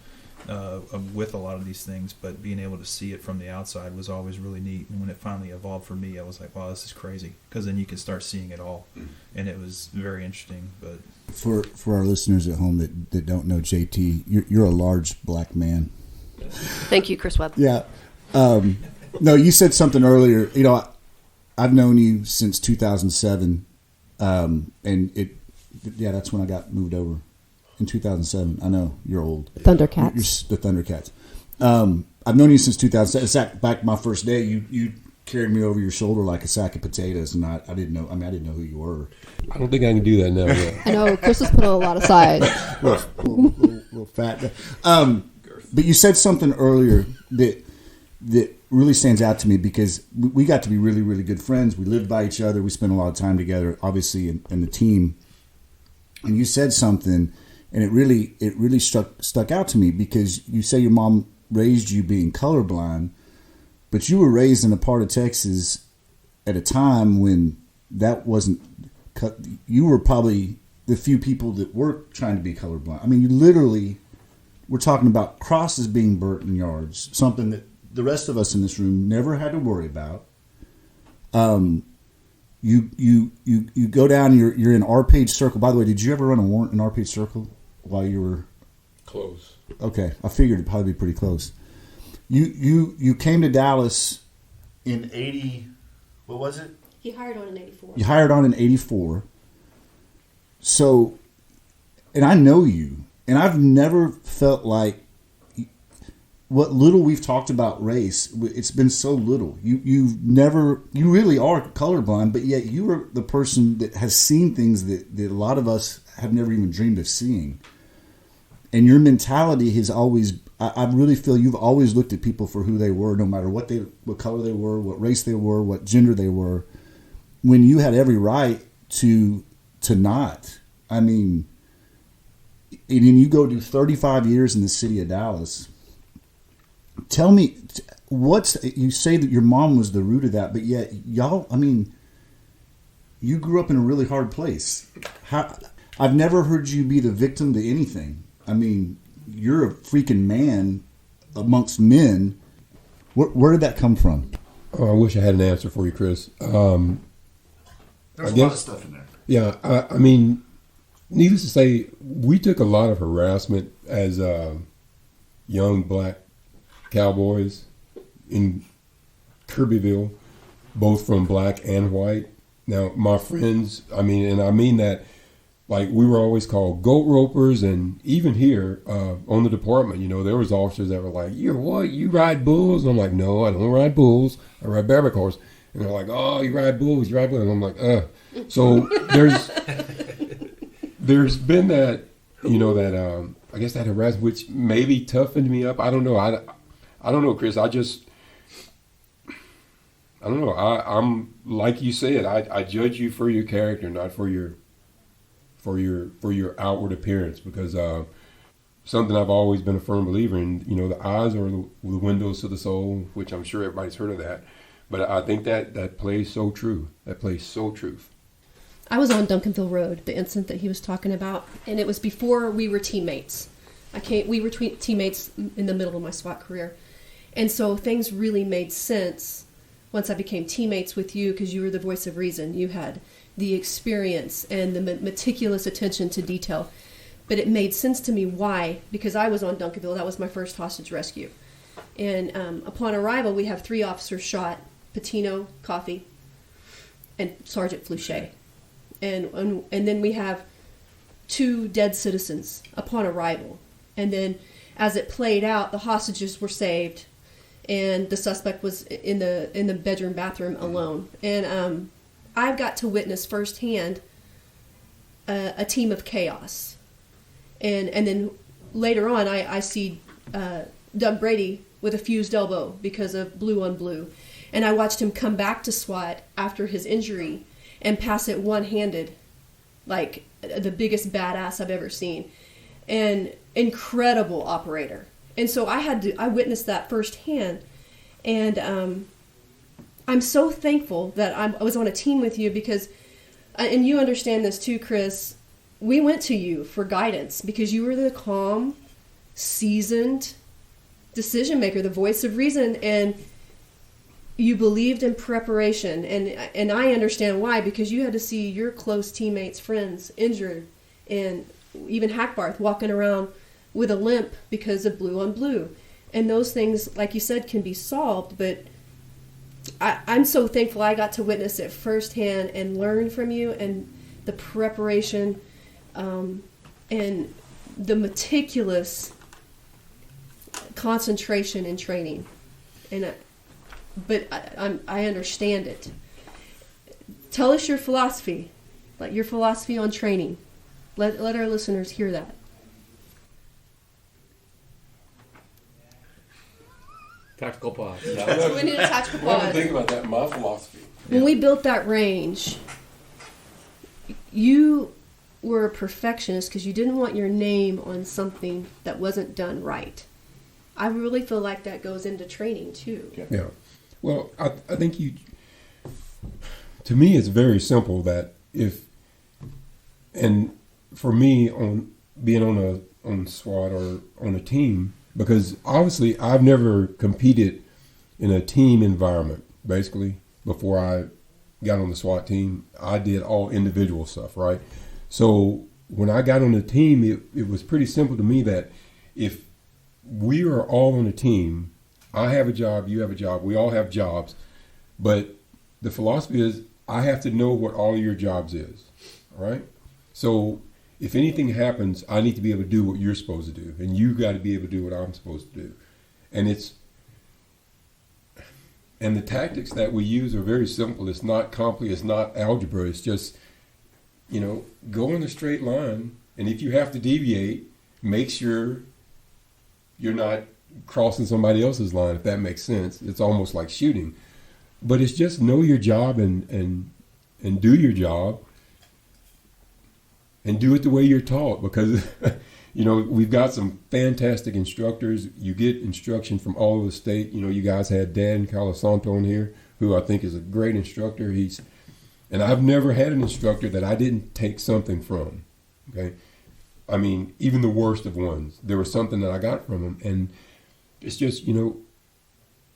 with a lot of these things. But being able to see it from the outside was always really neat. And when it finally evolved for me, I was like, wow, this is crazy, because then you can start seeing it all. And it was very interesting. But for our listeners at home that don't know JT, you're a large black man. Thank you, Chris Webb. Yeah. No, you said something earlier. I've known you since 2007, and that's when I got moved over in 2007. I know you're old. Thundercats. You're the Thundercats. I've known you since 2007. In fact, back my first day, you carried me over your shoulder like a sack of potatoes, and I didn't know. I didn't know who you were. I don't think I can do that now. Yeah. I know Chris has put a lot aside. little fat. But you said something earlier that really stands out to me, because we got to be really, really good friends. We lived by each other. We spent a lot of time together, obviously, in the team. And you said something, and it really stuck out to me, because you say your mom raised you being colorblind, but you were raised in a part of Texas at a time when that wasn't. You were probably the few people that were trying to be colorblind. You literally we're talking about crosses being burnt in yards, something that the rest of us in this room never had to worry about. You go down. You're in R-Page Circle. By the way, did you ever run a warrant in R-Page Circle while you were Close. Okay? I figured it'd probably be pretty close. You came to Dallas in 80. What was it? He hired on in 84. You hired on in 84. So, and I know you, and I've never felt like what little we've talked about race, it's been so little. You really are colorblind, but yet you are the person that has seen things that a lot of us have never even dreamed of seeing. And your mentality has always, I really feel you've always looked at people for who they were, no matter what color they were, what race they were, what gender they were, when you had every right to not. I mean, and then you go do 35 years in the city of Dallas. Tell me, you say that your mom was the root of that, but yet y'all, I mean, you grew up in a really hard place. I've never heard you be the victim to anything. I mean, you're a freaking man amongst men. Where did that come from? Oh, I wish I had an answer for you, Chris. There's a lot of stuff in there. Yeah, I mean, needless to say, we took a lot of harassment as young black cowboys in Kirbyville, both from black and white. Now, my friends, I mean that, like, we were always called goat ropers, and even here on the department, there was officers that were like, "You're what? You ride bulls?" And I'm like, "No, I don't ride bulls. I ride bareback horse." And they're like, "Oh, you ride bulls? You ride bulls?" And I'm like, So there's been that, I guess that harassment, which maybe toughened me up. I don't know. I don't know, Chris. I don't know. I'm like you said. I judge you for your character, not for your outward appearance, because something I've always been a firm believer in. The eyes are the windows to the soul, which I'm sure everybody's heard of that. But I think that plays so true. That plays so true. I was on Duncanville Road, the incident that he was talking about, and it was before we were teammates. We were teammates in the middle of my SWAT career. And so things really made sense once I became teammates with you, because you were the voice of reason. You had the experience and the meticulous attention to detail. But it made sense to me why, because I was on Duncanville. That was my first hostage rescue. And upon arrival, we have 3 officers shot, Patino, Coffey, and Sergeant Fluchet. And then we have 2 dead citizens upon arrival. And then as it played out, the hostages were saved, and the suspect was in the bathroom alone. And I've got to witness firsthand a team of chaos. And then later on, I see Doug Brady with a fused elbow because of blue on blue. And I watched him come back to SWAT after his injury and pass it one-handed, like the biggest badass I've ever seen. And incredible operator. And so I witnessed that firsthand. And I'm so thankful that I was on a team with you, because, and you understand this too, Chris, we went to you for guidance because you were the calm, seasoned decision maker, the voice of reason, and you believed in preparation. And I understand why, because you had to see your close teammates, friends injured, and even Hackbarth walking around with a limp because of blue on blue. And those things, like you said, can be solved, but I'm so thankful I got to witness it firsthand and learn from you, and the preparation and the meticulous concentration and training. But I understand it. Tell us your philosophy, like your philosophy on training. Let our listeners hear that. Tactical pause. We need a tactical I didn't pause. think about that. My philosophy. When we built that range, you were a perfectionist because you didn't want your name on something that wasn't done right. I really feel like that goes into training too. Yeah. Well, I think to me, it's very simple that and for me, on being on on SWAT or on a team, because obviously I've never competed in a team environment. Basically, before I got on the SWAT team, I did all individual stuff, right? So when I got on the team, it was pretty simple to me that if we are all on a team, I have a job, you have a job, we all have jobs, but the philosophy is I have to know what all of your jobs is, all right? So if anything happens, I need to be able to do what you're supposed to do, and you got to be able to do what I'm supposed to do. And the tactics that we use are very simple. It's not complicated. It's not algebra. It's just, go in a straight line, and if you have to deviate, make sure you're not crossing somebody else's line, if that makes sense. It's almost like shooting. But it's just know your job and do your job and do it the way you're taught, because we've got some fantastic instructors. You get instruction from all over the state. You guys had Dan Calasanto on here, who I think is a great instructor. And I've never had an instructor that I didn't take something from. Okay, I mean, even the worst of ones, there was something that I got from them. And it's just,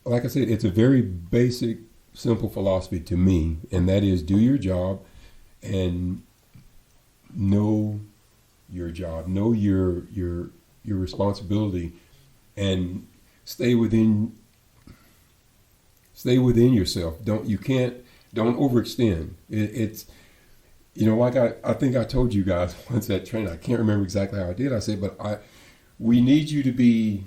like I said, it's a very basic, simple philosophy to me, and that is do your job and know your job, know your responsibility, and stay within yourself. Don't overextend. It's like I think I told you guys once at training. I can't remember exactly how I did. I said, but we need you to be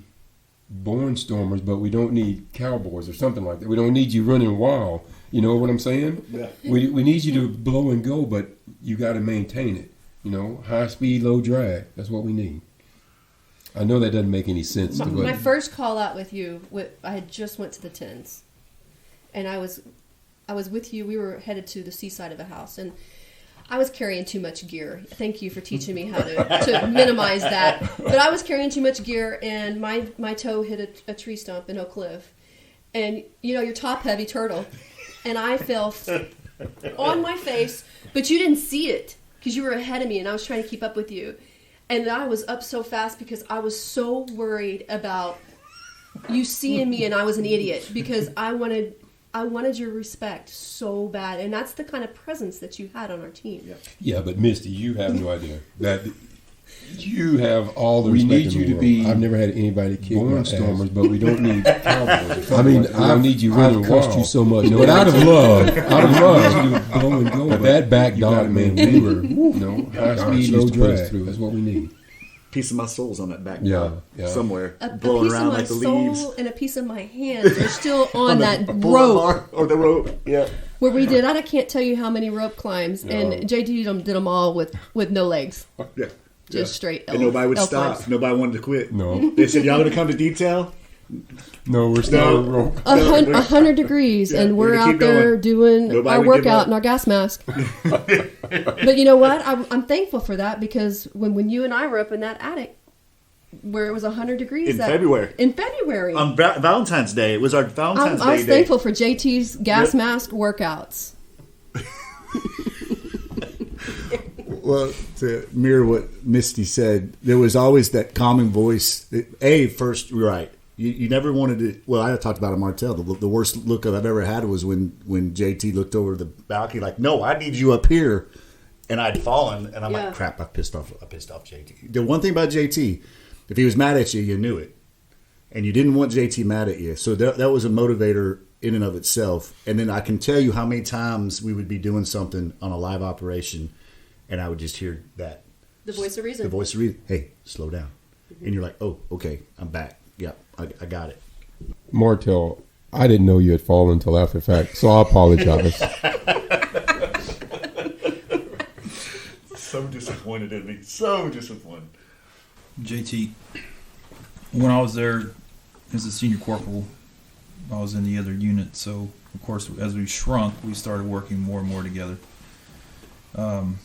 born stormers, but we don't need cowboys or something like that. We don't need you running wild. You know what I'm saying? Yeah. We need you to blow and go, but you got to maintain it. High speed, low drag. That's what we need. I know that doesn't make any sense. My first call out with you, I had just went to the tens, and I was with you. We were headed to the seaside of a house, and I was carrying too much gear. Thank you for teaching me how to minimize that. But I was carrying too much gear, and my toe hit a tree stump in Oak Cliff. And, you're top-heavy turtle. And I fell on my face, but you didn't see it because you were ahead of me, and I was trying to keep up with you. And I was up so fast because I was so worried about you seeing me, and I was an idiot because I wanted your respect so bad, and that's the kind of presence that you had on our team. Yeah, but Misty, you have no idea that you have all the respect. We need you to be. I've never had anybody kick born stormers, but we don't need cowboys. I mean, I don't need you running wild. I've cussed you so much, but out of love, you to blow and go. But that back dog, man, we were, high speed, low drag. That's what we need. Piece of my soul's on that back somewhere, a blowing piece around of my like the soul leaves. And a piece of my hands are still on that rope. Bar, or the rope, yeah. Where we did, I can't tell you how many rope climbs, and JT did them all with no legs. Yeah. Just straight. And nobody would stop. climbs. Nobody wanted to quit. No. They said, y'all going to come to detail? No, we're still rope. 100 degrees, and we're out there doing our workout in our gas mask. But you know what? I'm thankful for that, because when you and I were up in that attic, where it was 100 degrees in February. On Valentine's Day. It was our Valentine's Day. I was thankful for JT's gas mask workouts. Well, to mirror what Misty said, there was always that calming voice. First, you're right. You never wanted to. Well, I talked about it, Martell. The worst look I've ever had was when JT looked over the balcony, like, "No, I need you up here," and I'd fallen, and I'm like, "Crap! I pissed off JT." The one thing about JT, if he was mad at you, you knew it, and you didn't want JT mad at you. So that was a motivator in and of itself. And then I can tell you how many times we would be doing something on a live operation, and I would just hear that. The voice of reason. The voice of reason. Hey, slow down. Mm-hmm. And you're like, oh, okay, I'm back. Yep, I got it. Martell, I didn't know you had fallen until after the fact, so I apologize. So disappointed in me. So disappointed. JT, when I was there as a senior corporal, I was in the other unit, so of course as we shrunk, we started working more and more together. When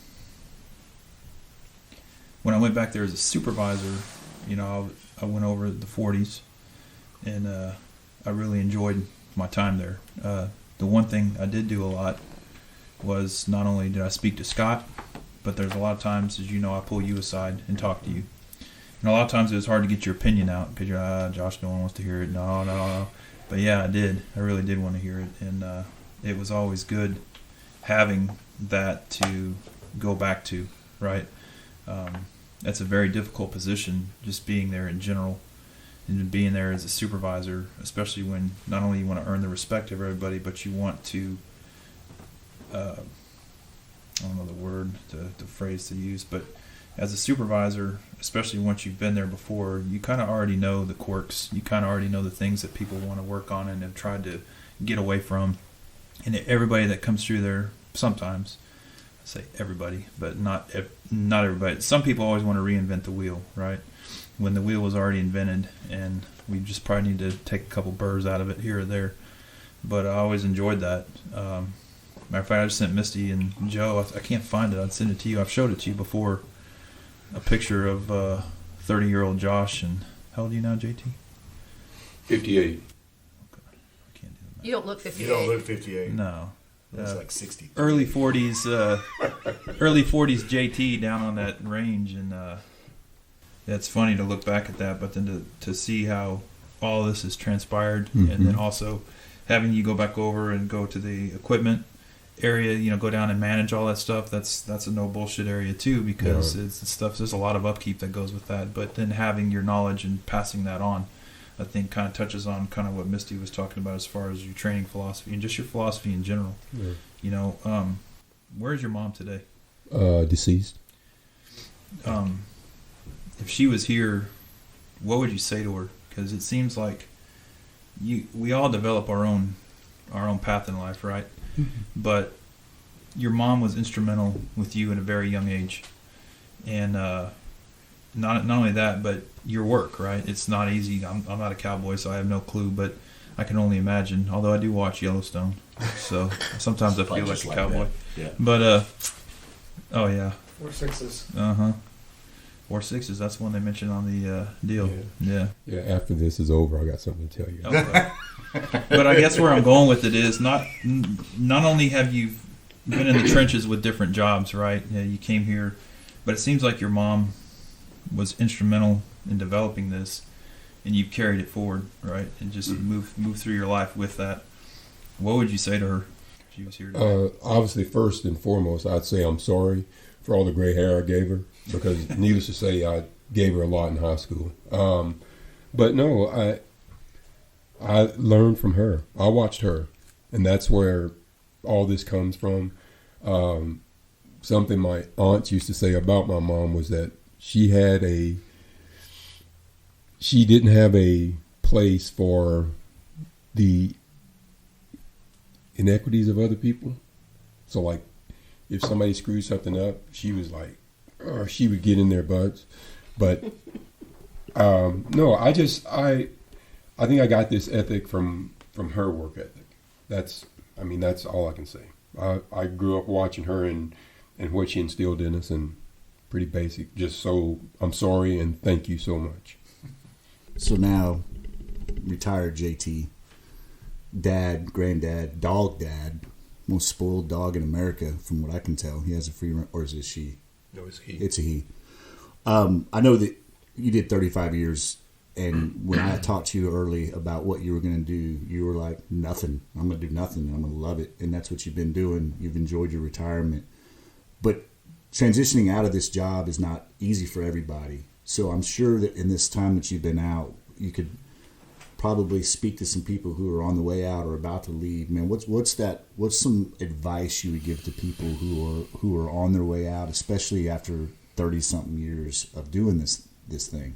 I went back there as a supervisor, I went over the 40s, and I really enjoyed my time there. The one thing I did do a lot was not only did I speak to Scott, but there's a lot of times, as you know, I pull you aside and talk to you. And And a lot of times it was hard to get your opinion out because you're, Josh, no one wants to hear it. No. But yeah, I did. I really did want to hear it. And it was always good having that to go back to, right? That's a very difficult position, just being there in general. And being there as a supervisor, especially when not only you want to earn the respect of everybody, but you want to, I don't know the word, the phrase to use, but as a supervisor, especially once you've been there before, you kind of already know the quirks. You kind of already know the things that people want to work on and have tried to get away from. And everybody that comes through there, sometimes, I say everybody, but not everybody. Some people always want to reinvent the wheel, right? When the wheel was already invented, and we just probably need to take a couple burrs out of it here or there. But I always enjoyed that. Matter of fact, I just sent Misty and Joe. I can't find it. I'd send it to you. I've showed it to you before. A picture of 30-year-old Josh. And how old are you now, JT? 58. Okay. I can't do the math. You don't look 58. You don't look 58. No. It's like 60. Early 40s, early 40s JT down on that range, and it's funny to look back at that, but then to see how all this has transpired, and then also having you go back over and go to the equipment area, go down and manage all that stuff. That's a no bullshit area too, because it's stuff. There's a lot of upkeep that goes with that, but then having your knowledge and passing that on, I think kind of touches on kind of what Misty was talking about as far as your training philosophy and just your philosophy in general. Yeah. Where's your mom today? Deceased. If she was here, what would you say to her? Because it seems like we all develop our own path in life, right? But your mom was instrumental with you at a very young age, and not only that, but your work, right? It's not easy. I'm not a cowboy, so I have no clue, but I can only imagine. Although I do watch Yellowstone, so sometimes I feel like a cowboy. Yeah. But oh yeah. 4 6s. 4 6s. That's one they mentioned on the deal. Yeah. Yeah. After this is over, I got something to tell you. Okay. But I guess where I'm going with it is not only have you been in the trenches with different jobs, right? Yeah, you came here, but it seems like your mom was instrumental in developing this, and you've carried it forward, right? And just move through your life with that. What would you say to her if she was here today? Obviously, first and foremost, I'd say I'm sorry for all the gray hair I gave her, because needless to say, I gave her a lot in high school. But no, I learned from her. I watched her, and that's where all this comes from. Something my aunts used to say about my mom was that she didn't have a place for the inequities of other people. So like, if somebody screwed something up, she was like, she would get in their butts. But no, I think I got this ethic from her work ethic. That's all I can say. I grew up watching her and what she instilled in us, and pretty basic. Just so I'm sorry and thank you so much. So now, retired JT, dad, granddad, dog dad, most spoiled dog in America, from what I can tell. He has a free run, or is it she? No, it's he. It's a he. I know that you did 35 years, and when I talked to you early about what you were going to do, you were like, nothing. I'm going to do nothing. I'm going to love it. And that's what you've been doing. You've enjoyed your retirement. But transitioning out of this job is not easy for everybody. So I'm sure that in this time that you've been out, you could probably speak to some people who are on the way out or about to leave. Man, what's some advice you would give to people who are on their way out, especially after 30-something years of doing this thing?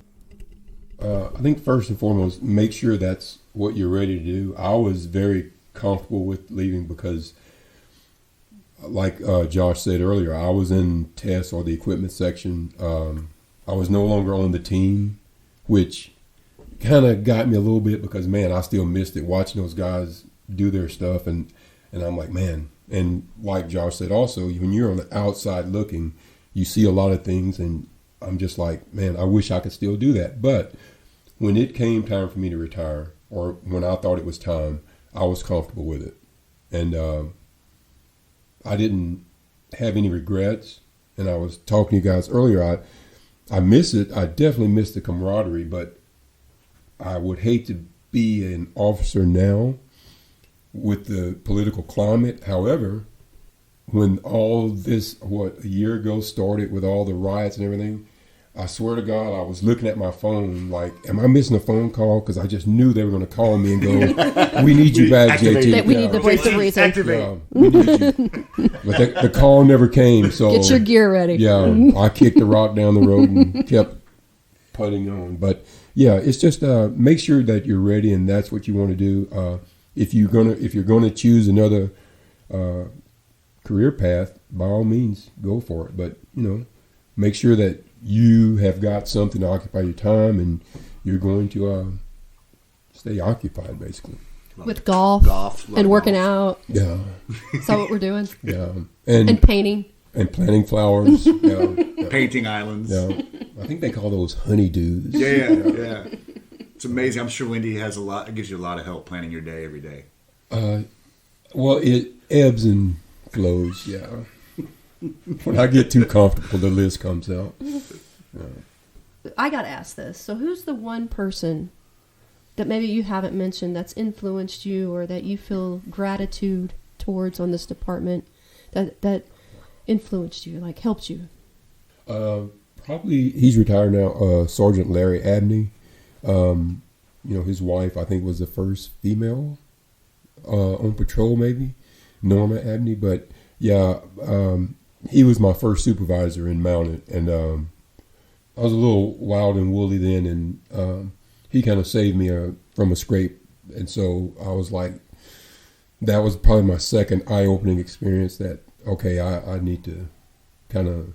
I think first and foremost, make sure that's what you're ready to do. I was very comfortable with leaving because, like Josh said earlier, I was in tests or the equipment section. I was no longer on the team, which kind of got me a little bit because, man, I still missed it watching those guys do their stuff. And I'm like, man, and like Josh said also, when you're on the outside looking, you see a lot of things, and I'm just like, man, I wish I could still do that. But when it came time for me to retire, or when I thought it was time, I was comfortable with it. And I didn't have any regrets. And I was talking to you guys earlier, I miss it. I definitely miss the camaraderie, but I would hate to be an officer now with the political climate. However, when all this, a year ago started with all the riots and everything, I swear to God, I was looking at my phone like, am I missing a phone call? Because I just knew they were going to call me and go, we need you back, JT. That we need the voice of reason. Yeah, we need you. But the call never came. So Get your gear ready. Yeah, I kicked the rock down the road and kept putting on. But yeah, it's just make sure that you're ready and that's what you want to do. If you're gonna choose another career path, by all means, go for it. But make sure that you have got something to occupy your time and you're going to stay occupied, basically. With golf and working out. Yeah. Is that what we're doing? Yeah. And painting. And planting flowers. Yeah. Painting islands. Yeah. I think they call those honeydews. Yeah. It's amazing. I'm sure Wendy gives you a lot of help planning your day every day. Well, it ebbs and flows, yeah. When I get too comfortable, the list comes out. I got to ask this. So who's the one person that maybe you haven't mentioned that's influenced you or that you feel gratitude towards on this department that influenced you, like helped you? Probably, he's retired now, Sergeant Larry Abney. His wife, I think, was the first female on patrol, maybe, Norma Abney. But yeah, he was my first supervisor in mounted, and I was a little wild and woolly then, and he kind of saved me from a scrape. And so I was like, that was probably my second eye-opening experience that, okay, I need to kind of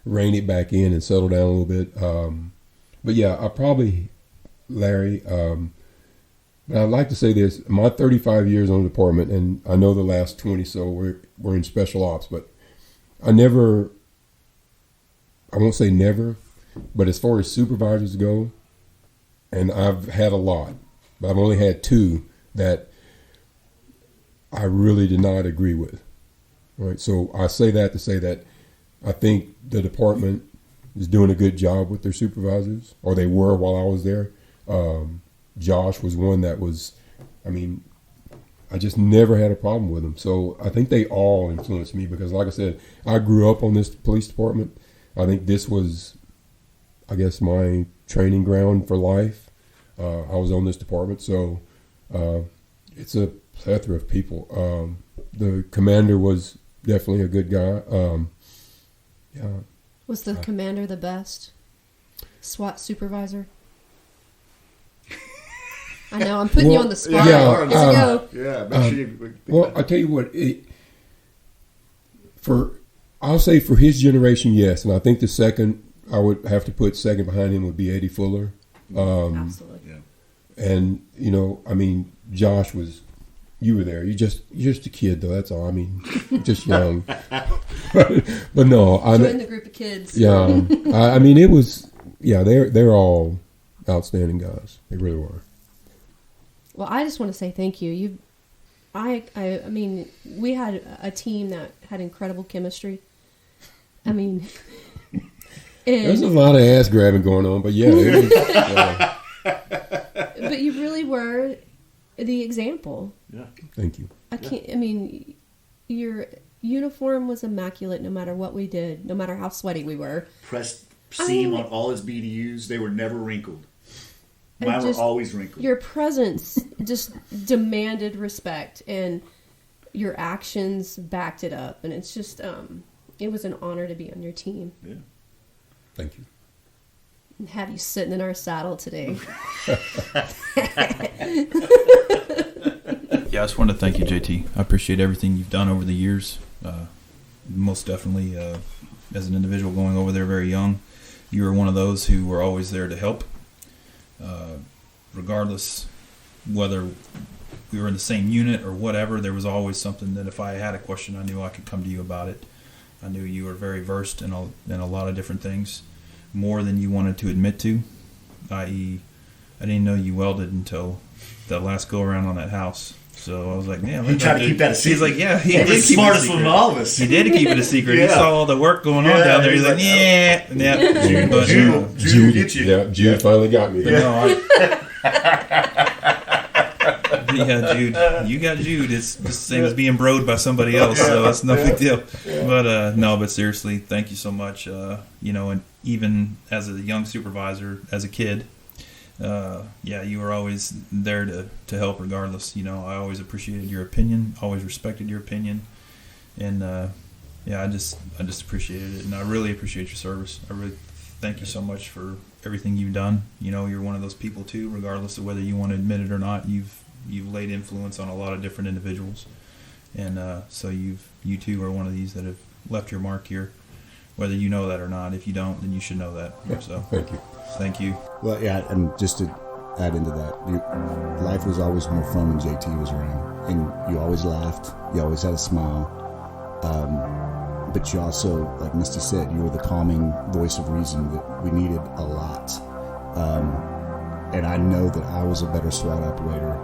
rein it back in and settle down a little bit. But yeah, I probably, Larry, but I'd like to say this, my 35 years on the department, and I know the last 20 so we're in special ops, but I won't say never, but as far as supervisors go, and I've had a lot, but I've only had two that I really did not agree with. Right, so I say that to say that I think the department is doing a good job with their supervisors, or they were while I was there. Josh was one that was, I just never had a problem with him. So I think they all influenced me because, like I said, I grew up on this police department. I think this was, I guess, my training ground for life. I was on this department, so it's a plethora of people. The commander was definitely a good guy. Yeah. Was the commander the best SWAT supervisor? I know I'm putting you on the spot. Well, I tell you what. I'll say for his generation, yes, and I think the second I would have to put second behind him would be Eddie Fuller. Absolutely. Yeah. And Josh was. You were there. You're just a kid, though. That's all. Just young. but no, join the group of kids. Yeah, it was. Yeah, they're all outstanding guys. They really were. Well, I just want to say thank you. We had a team that had incredible chemistry. There's a lot of ass grabbing going on, but yeah, it was. But you really were the example. Yeah. Thank you. Your uniform was immaculate no matter what we did, no matter how sweaty we were. Pressed seam on all his BDUs. They were never wrinkled. Mine were always wrinkled. Your presence just demanded respect, and your actions backed it up. And it's just, it was an honor to be on your team. Yeah. Thank you. And have you sitting in our saddle today. Yeah, I just want to thank you, JT. I appreciate everything you've done over the years. Most definitely, as an individual going over there very young, you were one of those who were always there to help. Regardless whether we were in the same unit or whatever, there was always something that if I had a question, I knew I could come to you about it. I knew you were very versed in a lot of different things, more than you wanted to admit to, i.e., I didn't know you welded until the last go-around on that house. So I was like, "Yeah." He tried to keep that a secret. He's like, "Yeah, he He did was keep smartest it a one secret. of all of us. He did keep it a secret. He Yeah. saw all the work going on Yeah, down there. He's he's like, like, yeah." But, Jude get you. Yeah, Jude finally got me. but no, yeah, Jude, you got Jude. It's the same as being broed by somebody else, so it's no big deal. But no, but seriously, thank you so much. And even as a young supervisor, as a kid, you were always there to help regardless. I always appreciated your opinion, always respected your opinion, and I just appreciated it, and I really appreciate your service. I really thank you so much for everything you've done. You're one of those people too, regardless of whether you want to admit it or not. You've laid influence on a lot of different individuals, and so you too are one of these that have left your mark here, whether you know that or not. If you don't, then you should know that. So thank you. Well, yeah, and just to add into that, life was always more fun when JT was around, and you always laughed, you always had a smile, but you also, like Misty said, you were the calming voice of reason that we needed a lot, and I know that I was a better SWAT operator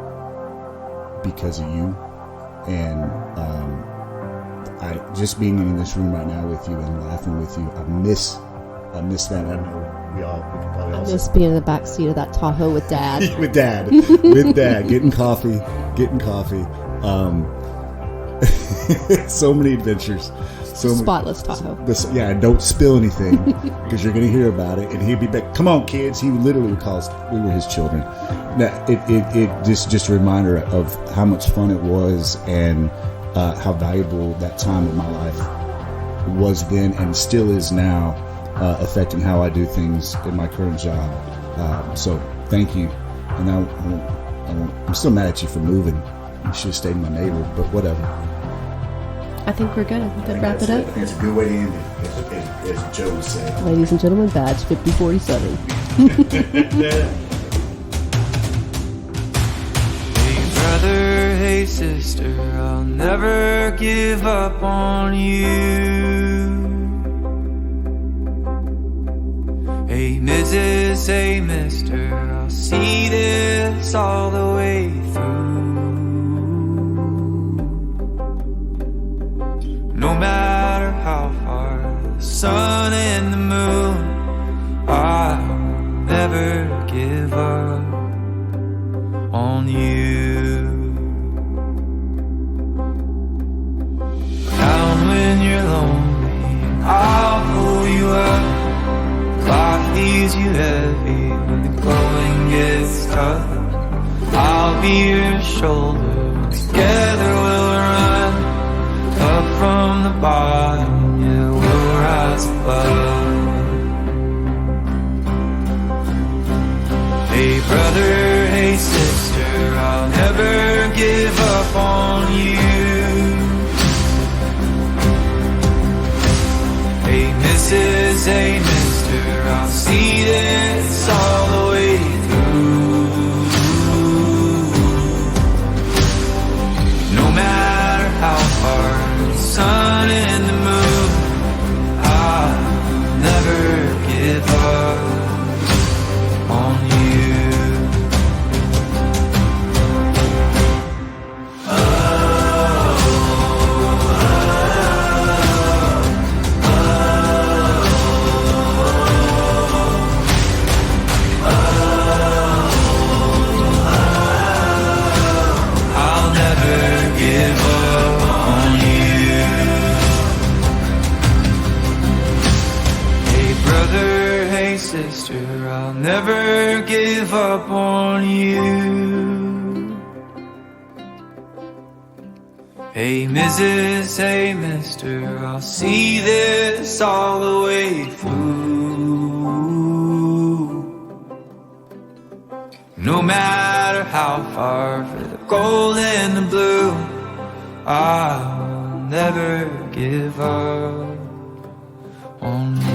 because of you, and I just being in this room right now with you and laughing with you, I miss that. I know we can probably all Just being in the back seat of that Tahoe with Dad. with dad, getting coffee. So many adventures. Spotless Tahoe. And don't spill anything because you're going to hear about it. And he'd be back. Come on, kids. He literally calls. We were his children. Now, it just a reminder of how much fun it was and how valuable that time of my life was then and still is now, affecting how I do things in my current job. So thank you. And I'm still mad at you for moving. You should have stayed my neighbor, but whatever. I think we're good. We could wrap it up. It's a good way to end it, as Joe would say. Ladies and gentlemen, badge 5047. Hey brother, hey sister, I'll never give up on you. Hey Mrs., hey mister, I'll see this all the way through. No matter how far the sun and the moon, I'll never give up on you. Down when you're lonely, I'll pull you up. Life leaves you heavy when the going gets tough. I'll be your shoulder, together we'll run. Up from the bottom, yeah, we'll rise above. Hey brother, hey sister, I'll never give up on you. Hey Mrs., hey mister, I'll see this all the way through. No matter how far sun and the moon, I'll never give up on you. I'll never give up on you. Hey brother, hey sister, I'll never give up on you. Hey Mrs., hey mister, I'll see this all the way through. No matter how far for the gold and the blue, I'll never give up on you.